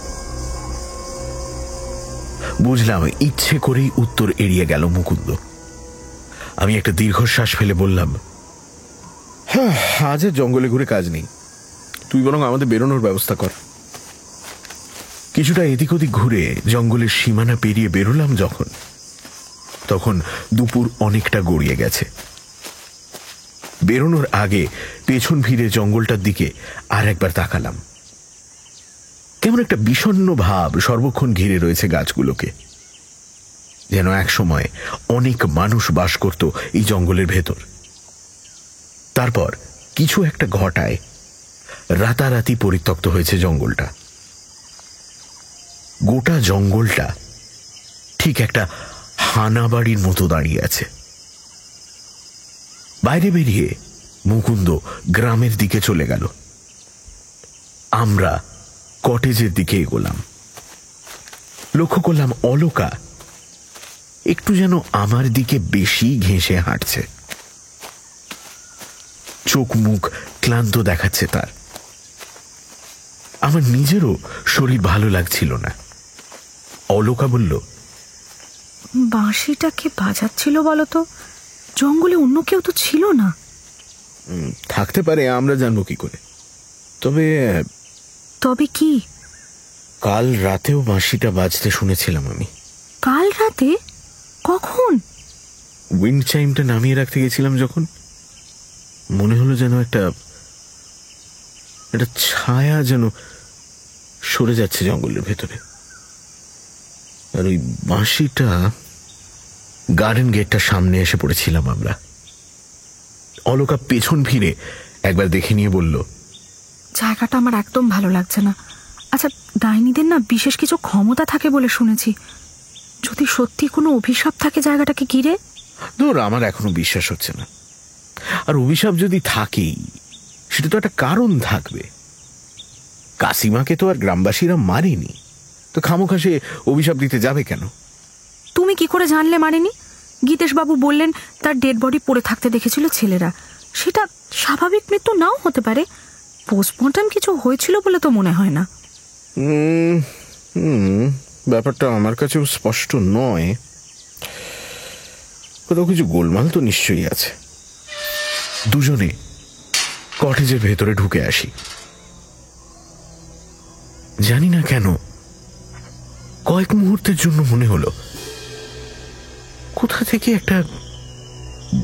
বুঝলাম, ইচ্ছে করেই উত্তর এড়িয়ে গেল মুকুন্দ। আমি একটা দীর্ঘশ্বাস ফেলে বললাম, হ্যাঁ, আজ আর জঙ্গলে ঘুরে কাজ নেই, তুই বরং আমাদের বেরোনোর ব্যবস্থা কর। কিছুটা এদিক ওদিক ঘুরে জঙ্গলের সীমানা পেরিয়ে বেরোলাম যখন, তখন দুপুর অনেকটা গড়িয়ে গেছে। বেরোনোর আগে পেছন ফিরে জঙ্গলটার দিকে আর একবার তাকালাম। কেমন একটা বিষণ্ণ ভাব সর্বক্ষণ ঘিরে রয়েছে গাছগুলোকে, যেন এক সময় অনেক মানুষ বাস করত এই জঙ্গলের ভেতর। তারপর কিছু একটা ঘটায় রাতারাতি পরিত্যক্ত হয়েছে জঙ্গলটা। গোটা জঙ্গলটা ঠিক একটা হানাবাড়ির মতো দাঁড়িয়ে আছে। বাইরে বেরিয়ে মুকুন্দ গ্রামের দিকে চলে গেল। আমরা কটেজের দিকে এগোলাম। লক্ষ্য করলাম অলোকা একটু যেন আমার দিকে বেশি ঘেঁষে হাঁটছে। চোখ মুখ ক্লান্ত দেখাচ্ছে তার। আমার নিজেরও শরীর ভালো লাগছিল না। অলোকা বলল, বাঁশিটা কে বাজাচ্ছিল বলতো? জঙ্গলে অন্য কেউ তো ছিল না। থাকতে পারে, আমরা জানবো কি করে। তবে তবে কি? কাল রাতেও বাঁশিটা বাজতে শুনেছিলাম আমি। কাল রাতে? কখন? উইন্ড চাইমটা নামিয়ে রাখতে গেছিলাম যখন, মনে হলো যেন একটা ছায়া যেন সরে যাচ্ছে জঙ্গলের ভেতরে। আর ওই বাঁশিটা গার্ডেন গেটটার সামনে এসে পড়েছিলাম আমরা। অলোকা পেছন ফিরে একবার দেখে নিয়ে বলল, জায়গাটা আমার একদম ভালো লাগছে না। আচ্ছা, ডাইনিদের না বিশেষ কিছু ক্ষমতা থাকে বলে শুনেছি। যদি সত্যি কোনো অভিশাপ থাকে জায়গাটাকে ঘিরে? ধর, আমার এখনো বিশ্বাস হচ্ছে না। আর অভিশাপ যদি থাকেই, সেটা তো একটা কারণ থাকবে। কাসিমাকে তো আর গ্রামবাসীরা মারেনি, তো খামোখা সে অভিশাপ দিতে যাবে কেন? তুমি কি করে জানলে মারেনি? গীতেশবাবু বললেন তার ডেড বডি পড়ে থাকতে দেখেছিল ছেলেরা। সেটা স্বাভাবিক মৃত্যু নাও হতে পারে, পোস্টমর্টম কিছু হয়েছিল বলে তো মনে হয় না। ব্যাপারটা আমার কাছেও স্পষ্ট নয়। কোথাও কিছু গোলমাল তো নিশ্চয়ই আছে। দুজনে কটেজের ভেতরে ঢুকে আসি। জানি না কেন কয়েক মুহূর্তের জন্য মনে হলো কোথা থেকে একটা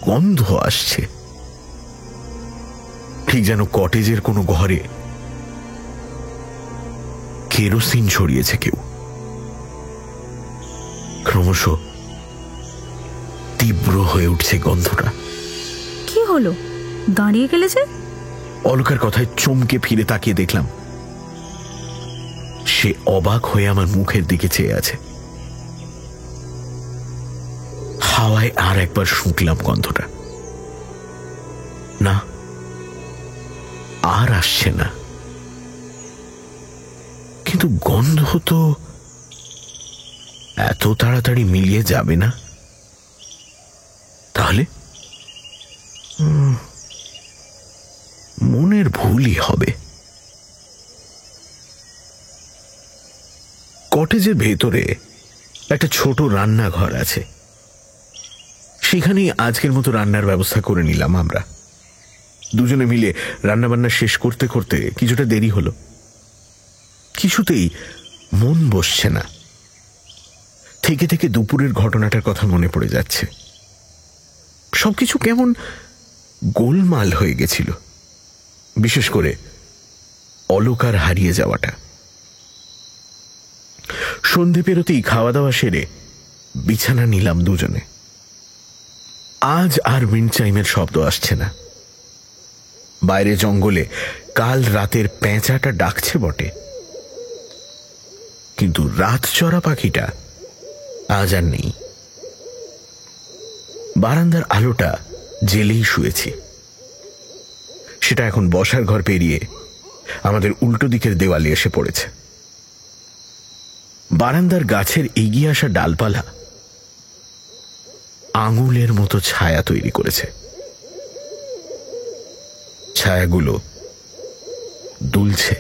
গন্ধ আসছে, ঠিক যেন কটেজের কোনো ঘরে কেরোসিন ছড়িয়েছে কেউ। ক্রমশ তীব্র হয়ে উঠছে গন্ধটা। কি হলো, দাঁড়িয়ে গেলে যে? অলকার কথায় চমকে ফিরে তাকিয়ে দেখলাম সে অবাক হয়ে আমার মুখের দিকে চেয়ে আছে। হাওয়ায় আর একবার শুঁকলাম গন্ধটা। না, আর আসছে না। কিন্তু গন্ধ তো এত তাড়াতাড়ি মিলিয়ে যাবে না। তাহলে মনের ভুলই হবে। কটেজের ভেতরে একটা ছোট রান্নাঘর আছে, সেখানেই আজকের মতো রান্নার ব্যবস্থা করে নিলাম আমরা। দুজনে মিলে রান্নাবান্না শেষ করতে করতে কিছুটা দেরি হলো। কিছুতেই মন বসছে না। থেকে থেকে দুপুরের ঘটনাটার কথা মনে পড়ে যাচ্ছে। সবকিছু কেমন গোলমাল হয়ে গেছিল, বিশেষ করে অলকার হারিয়ে যাওয়াটা। সন্ধে পেরোতেই খাওয়া দাওয়া সেরে বিছানা নিলাম দুজনে। আজ আর উইন্ড চাইমের শব্দ আসছে না। বাইরে জঙ্গলে কাল রাতের পেঁচাটা ডাকছে বটে, কিন্তু রাত চড়া পাখিটা আজ আর নেই। বারান্দার আলোটা জেলেই শুয়েছি, সেটা এখন বসার ঘর পেরিয়ে আমাদের উল্টো দিকের দেওয়ালে এসে পড়েছে। বারান্দার গাছের এগিয়ে আসা ডালপালা আঙুলের মতো ছায়া তৈরি করেছে। ছায়াগুলো দুলছে।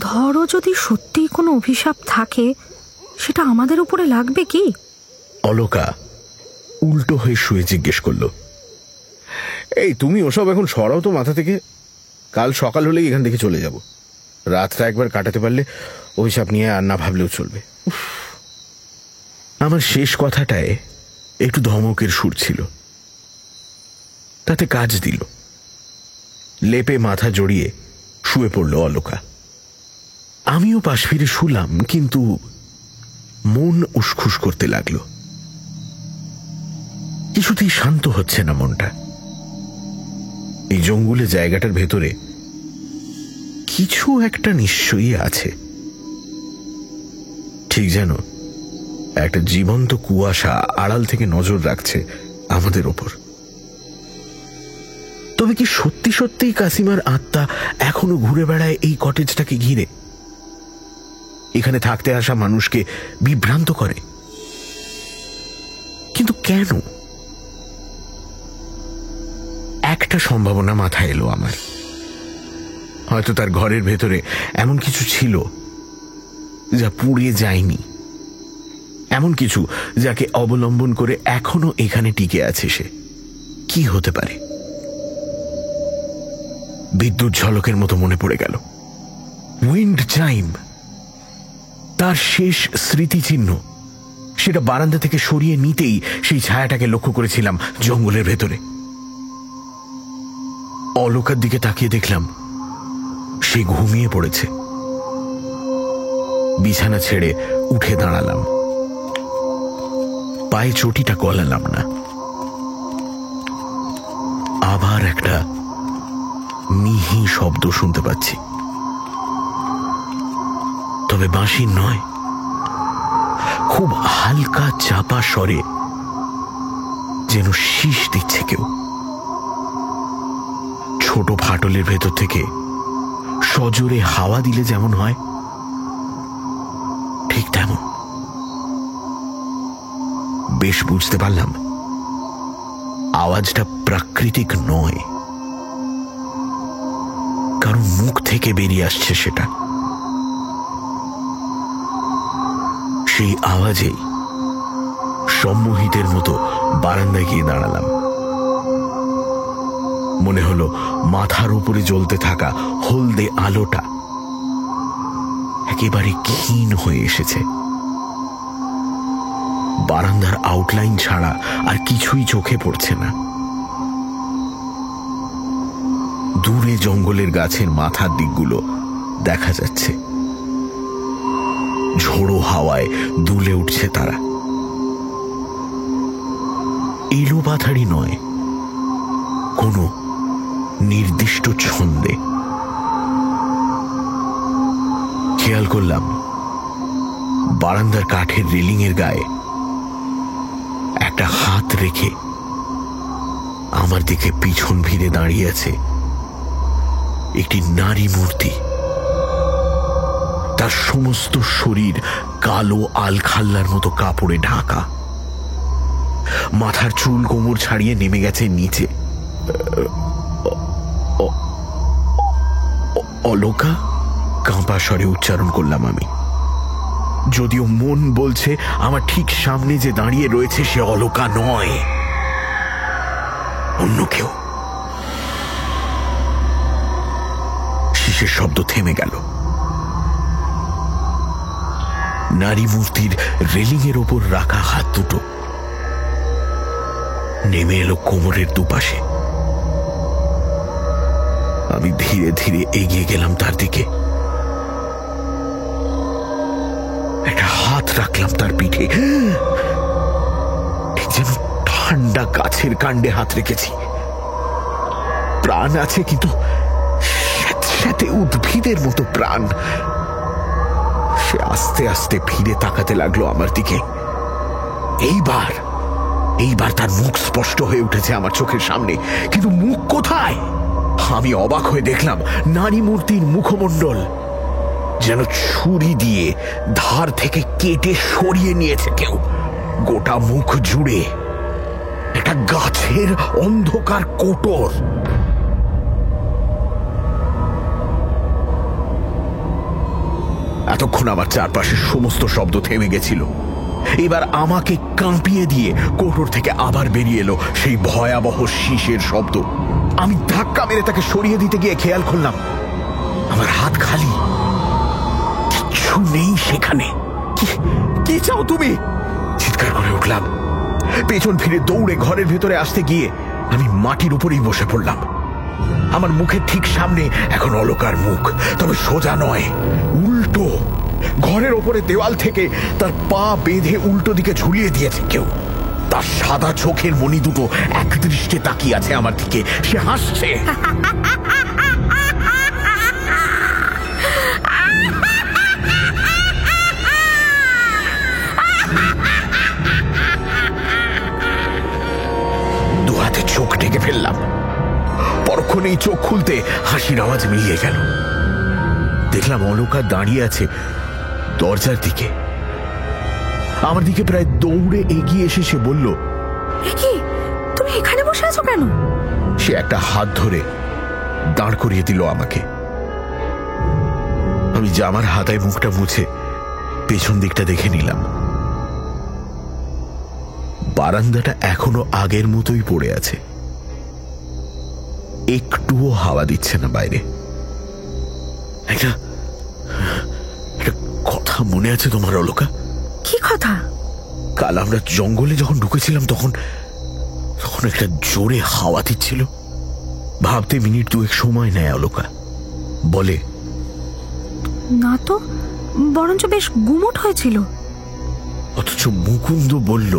ধরো যদি সত্যিই কোনো অভিশাপ থাকে, সেটা আমাদের উপরে লাগবে কি? অলকা উল্টো হয়ে শুয়ে জিজ্ঞেস করল, এই তুমি ওসব এখন সরাও তো মাথা থেকে। কাল সকাল হলেই এখান থেকে চলে যাব। রাতটা একবার কাটাতে পারলে অভিশাপ নিয়ে আর না ভাবলেও চলবে। আমার শেষ কথাটায় একটু ধমকের সুর ছিল, তাতে কাজ দিল। লেপে মাথা জড়িয়ে শুয়ে পড়ল অলকা। আমিও পাশ ফিরে শুলাম, কিন্তু মন উসখুস করতে লাগলো। কিছুতেই শান্ত হচ্ছে না মনটা। এই জঙ্গলে জায়গাটার ভেতরে কিছু একটা নিশ্চয়ই আছে, ঠিক যেন একটা জীবন্ত কুয়াশা আড়াল থেকে নজর রাখছে আমাদের ওপর। তবে কি সত্যি সত্যিই কাসিমার আত্মা এখনো ঘুরে বেড়ায় এই কটেজটাকে ঘিরে, এখানে থাকতে আসা মানুষকে বিভ্রান্ত করে? কিন্তু কেন? একটা সম্ভাবনা মাথায় এলো আমার। হয়তো তার ঘরের ভেতরে এমন কিছু ছিল যা পুড়িয়ে যায়নি, এমন কিছু যাকে অবলম্বন করে এখনো এখানে টিকে আছে সে। কি হতে পারে? বিদ্যুৎ ঝলকের মতো মনে পড়ে গেল উইন্ড চাইম, তার শেষ স্মৃতিচিহ্ন। সেটা বারান্দা থেকে সরিয়ে নিতেই সেই ছায়াটাকে লক্ষ্য করেছিলাম জঙ্গলের ভেতরে। অলকার দিকে তাকিয়ে দেখলাম সে ঘুমিয়ে পড়েছে। বিছানা ছেড়ে উঠে দাঁড়ালাম, পায়ে চটিটা গলালাম না। আবার একটা মিহি শব্দ শুনতে পাচ্ছি, তবে বাঁশির নয়, খুব হালকা চাপা স্বরে, যেন শীষ দিচ্ছে কেউ। ছোট ফাটলের ভেতর থেকে সজোরে হাওয়া দিলে যেমন হয়, ঠিক তেমন। বেশ বুঝতে পারলাম আওয়াজটা প্রাকৃতিক নয়, কারণ মুখ থেকে বেরিয়ে আসছে সেটা। সেই আওয়াজেই সম্মোহিতের মতো বারান্দায় গিয়ে দাঁড়ালাম। মনে হলো মাথার উপরে জ্বলতে থাকা হলদে আলোটা একেবারে ক্ষীণ হয়ে এসেছে। বারান্দার আউটলাইন ছাড়া আর কিছুই চোখে পড়ছে না। দূরে জঙ্গলের গাছের মাথার দিকগুলো দেখা যাচ্ছে, ঝোড়ো হাওয়ায় দুলে উঠছে তারা। এলো পাথারি নয়, কোনো নির্দিষ্ট ছন্দে। খেয়াল করলাম বারান্দার কাঠের রেলিংয়ের গায়ে একটা হাত রেখে আমার দিকে পিছন ফিরে দাঁড়িয়ে আছে একটি নারী মূর্তি। তার সমস্ত শরীর কালো আলখাল্লার মতো কাপড়ে ঢাকা, মাথার চুল কোমর ছাড়িয়ে নেমে গেছে নিচে। অলকা, কাঁপা স্বরে উচ্চারণ করলাম আমি, যদিও মন বলছে আমার ঠিক সামনে যে দাঁড়িয়ে রয়েছে সে অলকা নয়, অন্য কেউ। শীষের শব্দ থেমে গেল। নারী মূর্তির রেলিংয়ের ওপর রাখা হাত দুটো নেমে এলো কোমরের দুপাশে। আমি ধীরে ধীরে এগিয়ে গেলাম তার দিকে। একটা হাত রাখলাম তার পিঠে, ঠিক যেন ঠান্ডা গাছের কাণ্ডে হাত রেখেছি। প্রাণ আছে, কিন্তু সাথে উদ্ভিদের মতো প্রাণ। সে আস্তে আস্তে ফিরে তাকাতে লাগলো আমার দিকে। এইবার তার মুখ স্পষ্ট হয়ে উঠেছে আমার চোখের সামনে, কিন্তু মুখ কোথায়? আমি অবাক হয়ে দেখলাম নারী মূর্তির মুখমণ্ডল যেন ছুরি দিয়ে ধার থেকে কেটে সরিয়ে নিয়েছে কেউ। গোটা মুখ জুড়ে একটা গাছের অন্ধকার কোটর। এতক্ষণ আমার চারপাশের সমস্ত শব্দ থেমে গেছিল। এবার আমাকে কাঁপিয়ে দিয়ে কোটর থেকে আবার বেরিয়ে এলো সেই ভয়াবহ শীষের শব্দ। আমি ধাক্কা মেরে তাকে সরিয়ে দিতে গিয়ে খেয়াল করলাম আমার হাত খালি, কিচ্ছু নেই সেখানে। কি চাও তুমি? চিৎকার করে উঠলাম। পেছন ফিরে দৌড়ে ঘরের ভেতরে আসতে গিয়ে আমি মাটির উপরেই বসে পড়লাম। আমার মুখের ঠিক সামনে এখন অলকার মুখ, তবে সোজা নয়, উল্টো। ঘরের ওপরে দেওয়াল থেকে তার পা বেঁধে উল্টো দিকে ঝুলিয়ে দিয়েছে কেউ। তার সাদা চোখের মণি দুটো এক দৃষ্টে তাকিয়ে আছে আমার দিকে। সে হাসছে। দু হাতে চোখ ঢেকে ফেললাম। পরক্ষণেই চোখ খুলতে হাসির আওয়াজ মিলিয়ে গেল। দেখলাম অলকা দাঁড়িয়ে আছে দরজার দিকে। আমার দিকে প্রায় দৌড়ে এগিয়ে এসে সে বলল, কি তুমি এখানে বসে আছো কেন? সে একটা হাত ধরে দাঁড় করিয়ে দিল আমাকে। আমি জামার হাতায় মুখটা মুছে পেছন দিকটা দেখে নিলাম। বারান্দাটা এখনো আগের মতোই পড়ে আছে, একটুও হাওয়া দিচ্ছে না বাইরে। একটা কথা মনে আছে তোমার অলকা? কি কথা? কাল আমরা জঙ্গলে যখন ঢুকেছিলাম তখন একটা জোরে হাওয়া দিচ্ছিল। ভাবতে মিনিট দুয়েক সময় নেয় অলকা। বলে, না তো, বরঞ্চ বেশ গুমোট হয়েছিল। অথচ মুকুন্দ বলল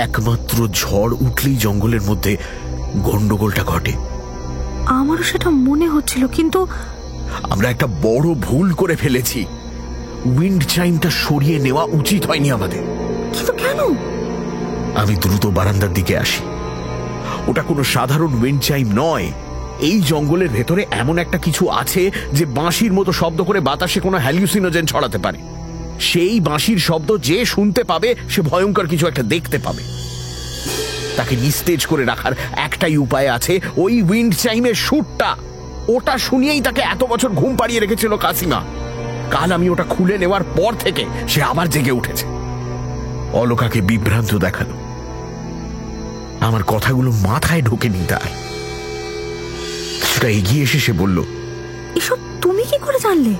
একমাত্র ঝড় উঠলেই জঙ্গলের মধ্যে গন্ডগোলটা ঘটে। আমারও সেটা মনে হচ্ছিল, কিন্তু আমরা একটা বড় ভুল করে ফেলেছি। উইন্ড চাইমটা সরিয়ে নেওয়া উচিত হয়নি আমাদের। কিন্তু কেন? আমি দ্রুত বারান্দার দিকে আসি। ওটা কোনো সাধারণ উইন্ড চাইম নয়। এই জঙ্গলের ভেতরে এমন একটা কিছু আছে যে বাঁশির মতো শব্দ করে বাতাসে কোনো হ্যালিউসিনোজেন ছড়াতে পারে। সেই বাঁশির শব্দ যে শুনতে পাবে সে ভয়ঙ্কর কিছু একটা দেখতে পাবে। তাকে নিস্তেজ করে রাখার একটাই উপায় আছে, ওই উইন্ড চাইমের সুরটা। ওটা শুনিয়েই তাকে এত বছর ঘুম পাড়িয়ে রেখেছিল কাসিমা। কাল আমি ওটা খুলে নেওয়ার পর থেকে সে আবার জেগে উঠেছে। অলকাকে বিভ্রান্ত দেখানো। আমার কথাগুলো মাথায় ঢোকেনি তার। সেটা এগিয়ে এসে সে বলল, এসব তুমি কি করে জানলে?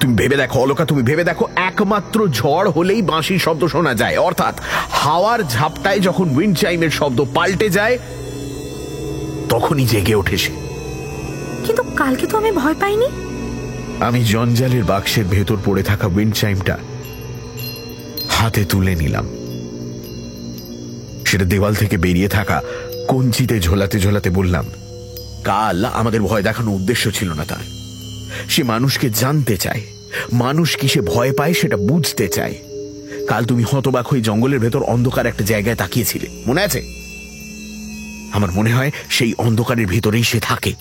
তুমি ভেবে দেখো অলকা, তুমি ভেবে দেখো, একমাত্র ঝড় হলেই বাঁশির শব্দ শোনা যায়। অর্থাৎ হাওয়ার ঝাপটায় যখন উইন্ড চাইমের শব্দ পাল্টে যায় তখনই জেগে ওঠে সে। কিন্তু কালকে তো আমি ভয় পাইনি। আমি জঞ্জালের বাক্সের ভেতর পড়ে থাকা উইন্ড চাইমটা হাতে তুলে নিলাম। সেটা দেওয়াল থেকে বেরিয়ে থাকা কঞ্চিতে ঝোলাতে ঝোলাতে বললাম, কাল আমাদের ভয় দেখানো উদ্দেশ্য ছিল না তার। সে মানুষকে জানতে চায়, মানুষ কিসে ভয় পায় সেটা বুঝতে চায়। কাল তুমি হতবাক হয়ে জঙ্গলের ভেতর অন্ধকার একটা জায়গায় তাকিয়েছিলে, মনে আছে? আমার মনে হয় সেই অন্ধকারের ভেতরেই সে থাকে।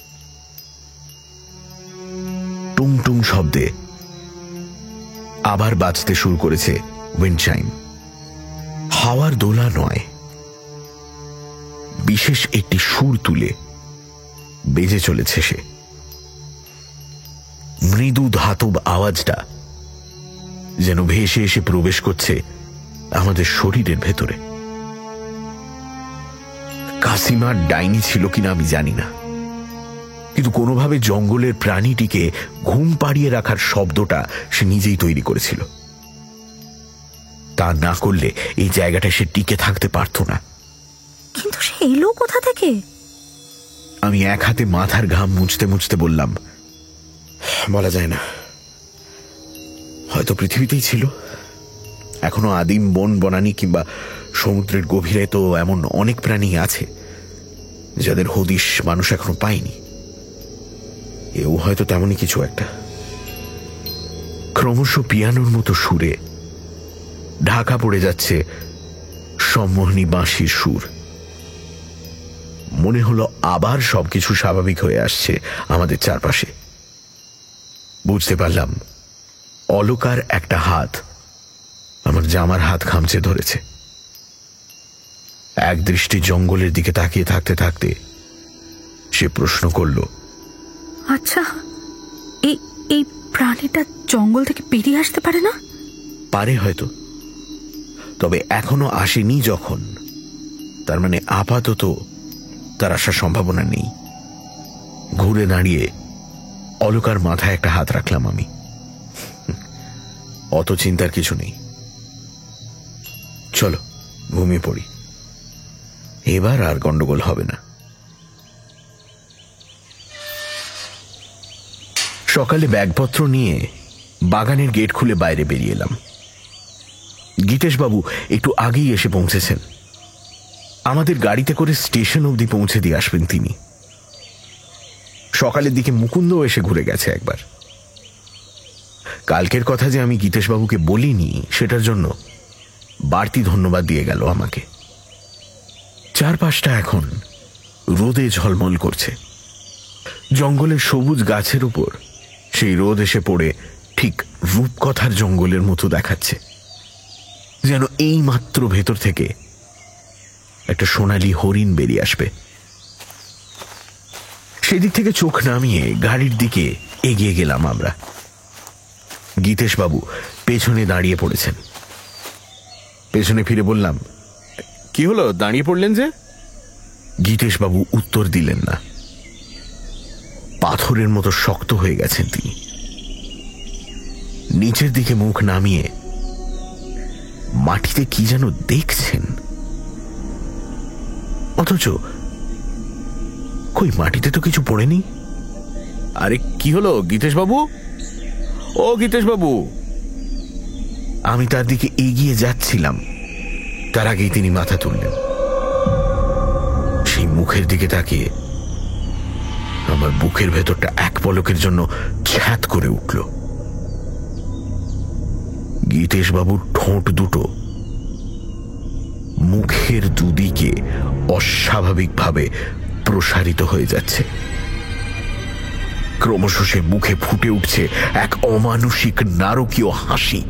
টুংটুং শব্দে আবার বাজতে শুরু করেছে উইন্ড চাইম। হাওয়ার দোলা নয়, বিশেষ একটি সুর তুলে বেজে চলেছে সে। মৃদু ধাতব আওয়াজটা যেন ভেসে এসে প্রবেশ করছে আমাদের শরীরের ভেতরে। কাসিমা ডাইনি ছিল কিনা আমি জানি না, কিন্তু কোনোভাবে জঙ্গলের প্রাণীটিকে ঘুম পাড়িয়ে রাখার শব্দটা সে নিজেই তৈরি করেছিল। তা না করলে এই জায়গাটায় সে টিকে থাকতে পারত না। কিন্তু সে এলো কোথা থেকে? আমি এক হাতে মাথার ঘাম মুছতে মুছতে বললাম, বলা যায় না, হয়তো পৃথিবীতেই ছিল। এখনো আদিম বন বনানী কিংবা সমুদ্রের গভীরে তো এমন অনেক প্রাণী আছে যাদের হদিশ মানুষ এখনো পায়নি। এও হয়তো তেমনই কিছু একটা। ক্রমশ পিয়ানোর মতো সুরে ঢাকা পড়ে যাচ্ছে সম্মোহনী বাঁশির সুর। মনে হলো আবার সবকিছু স্বাভাবিক হয়ে আসছে আমাদের চারপাশে। বুঝতে পারলাম অলকার একটা হাত আমার জামার হাত খামচে ধরেছে। এক দৃষ্টি জঙ্গলের দিকে তাকিয়ে থাকতে থাকতে সে প্রশ্ন করল, আচ্ছা, এই প্রাণীটা জঙ্গল থেকে বেরিয়ে আসতে পারে না? পারে হয়তো, তবে এখনো আসেনি যখন, তার মানে আপাতত তার আসার সম্ভাবনা নেই। ঘুরে দাঁড়িয়ে অলকার মাথায় একটা হাত রাখলাম আমি। অত চিন্তার কিছু নেই, চলো ঘুমিয়ে পড়ি, এবার আর গন্ডগোল হবে না। সকালে ব্যাগপত্র নিয়ে বাগানের গেট খুলে বাইরে বেরিয়ে এলাম। গীতেশবাবু একটু আগেই এসে পৌঁছেছেন। আমাদের গাড়িতে করে স্টেশন অবধি পৌঁছে দিয়ে আসবেন তিনি। সকালের দিকে মুকুন্দও এসে ঘুরে গেছে একবার। কালকের কথা যে আমি গীতেশবাবুকে বলিনি সেটার জন্য বাড়তি ধন্যবাদ দিয়ে গেল আমাকে। চারপাশটা এখন রোদে ঝলমল করছে। জঙ্গলের সবুজ গাছের উপর সেই রোদ এসে পড়ে ঠিক রূপকথার জঙ্গলের মতো দেখাচ্ছে, যেন এই মাত্র ভেতর থেকে একটা সোনালী হরিণ বেরিয়ে আসবে। সেদিক থেকে চোখ নামিয়ে গাড়ির দিকে এগিয়ে গেলাম আমরা। গীতেশবাবু পেছনে দাঁড়িয়ে পড়েছেন। পেছনে ফিরে বললাম, কি হলো, দাঁড়িয়ে পড়লেন যে? গীতেশবাবু উত্তর দিলেন না। পাথরের মতো শক্ত হয়ে গেছেন তিনি। নিচের দিকে মুখ নামিয়ে মাটিতে কি যেন দেখছেন, অথচ কই মাটিতে তো কিছু পড়েনি। আরে কি হলো গীতেশবাবু? ও গীতেশবাবু! আমি তার দিকে এগিয়ে যাচ্ছিলাম, তার আগেই তিনি মাথা তুললেন। সেই মুখের দিকে তাকিয়ে আমার বুকের ভেতরটা এক পলকের জন্য ছ্যাঁত করে উঠল। গীতেশবাবুর ঠোঁট দুটো মুখের দুদিকে অস্বাভাবিকভাবে প্রসারিত হয়ে যাচ্ছে। ক্রমশ সে মুখে ফুটে উঠছে এক অমানুষিক নারকীয় হাসি,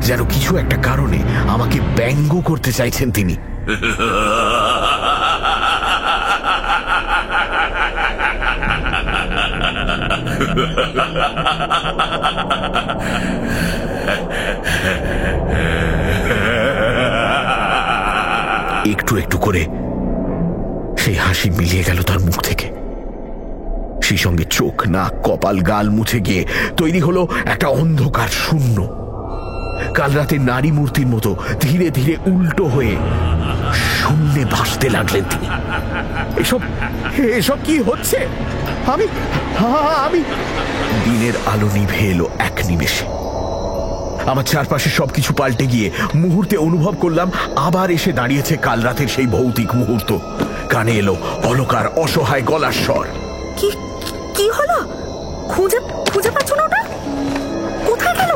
যেন কিছু একটা কারণে আমাকে ব্যঙ্গ করতে চাইছেন তিনি। একটু একটু করে সেই হাসি মিলিয়ে গেল তার মুখ থেকে। সেই সঙ্গে চোখ, নাক, কপাল, গাল মুছে গিয়ে তৈরি হলো একটা অন্ধকার শূন্য। কাল রাতে নারী মূর্তির মতো ধীরে ধীরে উল্টো হয়ে শূন্যে ভাসতে লাগলেন তিনি। এসব কি হচ্ছে? আমি দিনের আলো নিভে এলো এক নিমেষে। আমার চারপাশে সবকিছু পাল্টে গিয়ে মুহূর্তে অনুভব করলাম আবার এসে দাঁড়িয়েছে কাল রাতের সেই ভৌতিক মুহূর্ত। কানে এলো অলকার অসহায় গলার স্বর। কি হলো? খুঁজে পাচ্ছ না? ওটা কোথায় গেল?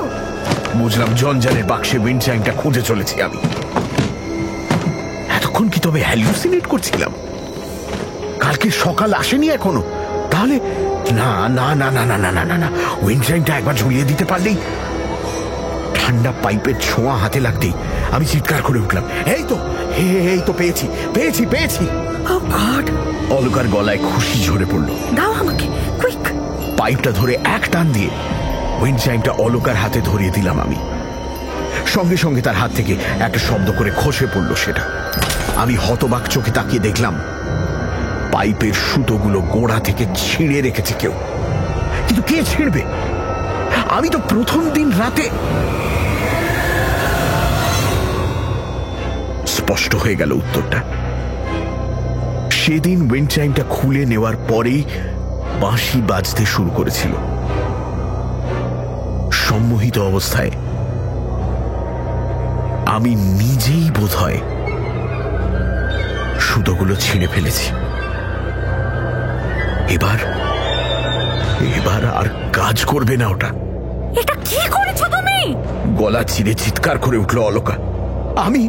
বুঝলাম জঞ্জালের বাক্সে উইন্ড চাইমটা খুঁজে চলেছি আমি। এতক্ষণ কি তবে হ্যালুসিনেট করছিলাম? কালকে সকাল আসেনি এখনো? তাহলে না না না না না না না না, উইন্ড চাইমটা একবার ঝুলিয়ে দিতে পারলেই। ঠান্ডা পাইপের ছোঁয়া হাতে লাগতেই আমি চিৎকার করে উঠলাম, এই তো পেয়েছি পেয়েছি পেয়েছি। অলকার গলায় খুশি ঝরে পড়ল। দাও আমাকে, কুইক! পাইপটা ধরে এক টান দিয়ে উইন্ড চাইমটা অলকার হাতে ধরিয়ে দিলাম আমি। সঙ্গে সঙ্গে তার হাত থেকে একটা শব্দ করে খসে পড়ল সেটা। আমি হতবাক চোখে তাকিয়ে দেখলাম পাইপের সুতোগুলো গোড়া থেকে ছিঁড়ে রেখেছে কেউ। কিন্তু কে ছিঁড়বে? আমি তো প্রথম দিন রাতে স্পষ্ট হয়ে গেল উত্তরটা। সেদিন উইন্ড চাইমটা খুলে নেওয়ার পরেই বাঁশি বাজতে শুরু করেছিল। সম্মোহিত অবস্থায় আমি নিজেই বোধহয় সুতোগুলো ছিঁড়ে ফেলেছি। এবার আর কাজ করবে না ওটা। এটা কি করেছো তুমি? গলা চিরে চিৎকার করে উঠল অলকা। আমি?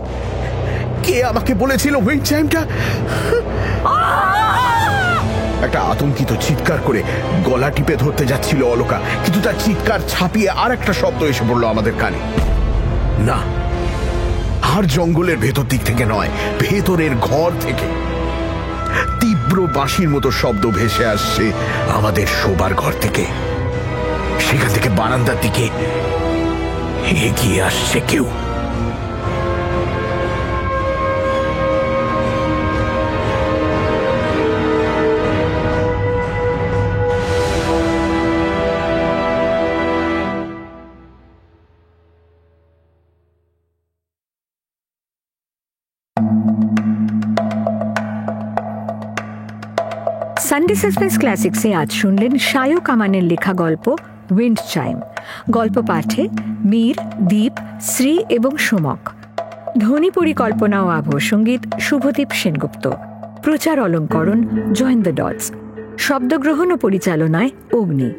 কে আমাকে বলেছিল উইন্ড চাইমটা? একটা আতঙ্কিত চিৎকার করে গলা টিপে ধরতে যাচ্ছিল অলকা, কিন্তু তার চিৎকার ছাপিয়ে আর একটা শব্দ এসে পড়লো আমাদের কানে। না, আর জঙ্গলের ভেতর দিক থেকে নয়, ভেতরের ঘর থেকে তীব্র বাঁশির মতো শব্দ ভেসে আসছে আমাদের শোবার ঘর থেকে। সেখান থেকে বারান্দার দিকে এগিয়ে আসছে কেউ। সানডে সাসপেন্স ক্লাসিক্সে আজ শুনলেন শায়ক আমানের লেখা গল্প উইন্ড চাইম। গল্প পাঠে মীর, দীপ, শ্রী এবং সুমক। ধ্বনি পরিকল্পনা ও আবহ সঙ্গীত শুভদীপ সেনগুপ্ত। প্রচার অলঙ্করণ জয়েন দ্য ডটস। শব্দগ্রহণ ও পরিচালনায় অগ্নি।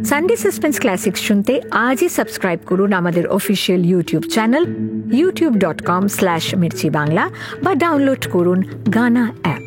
সানডে সাসপেন্স ক্লাসিক্স শুনতে আজই সাবস্ক্রাইব করুন আমাদের official YouTube channel youtube.com/mirchi Bangla বা ডাউনলোড করুন গানা অ্যাপ।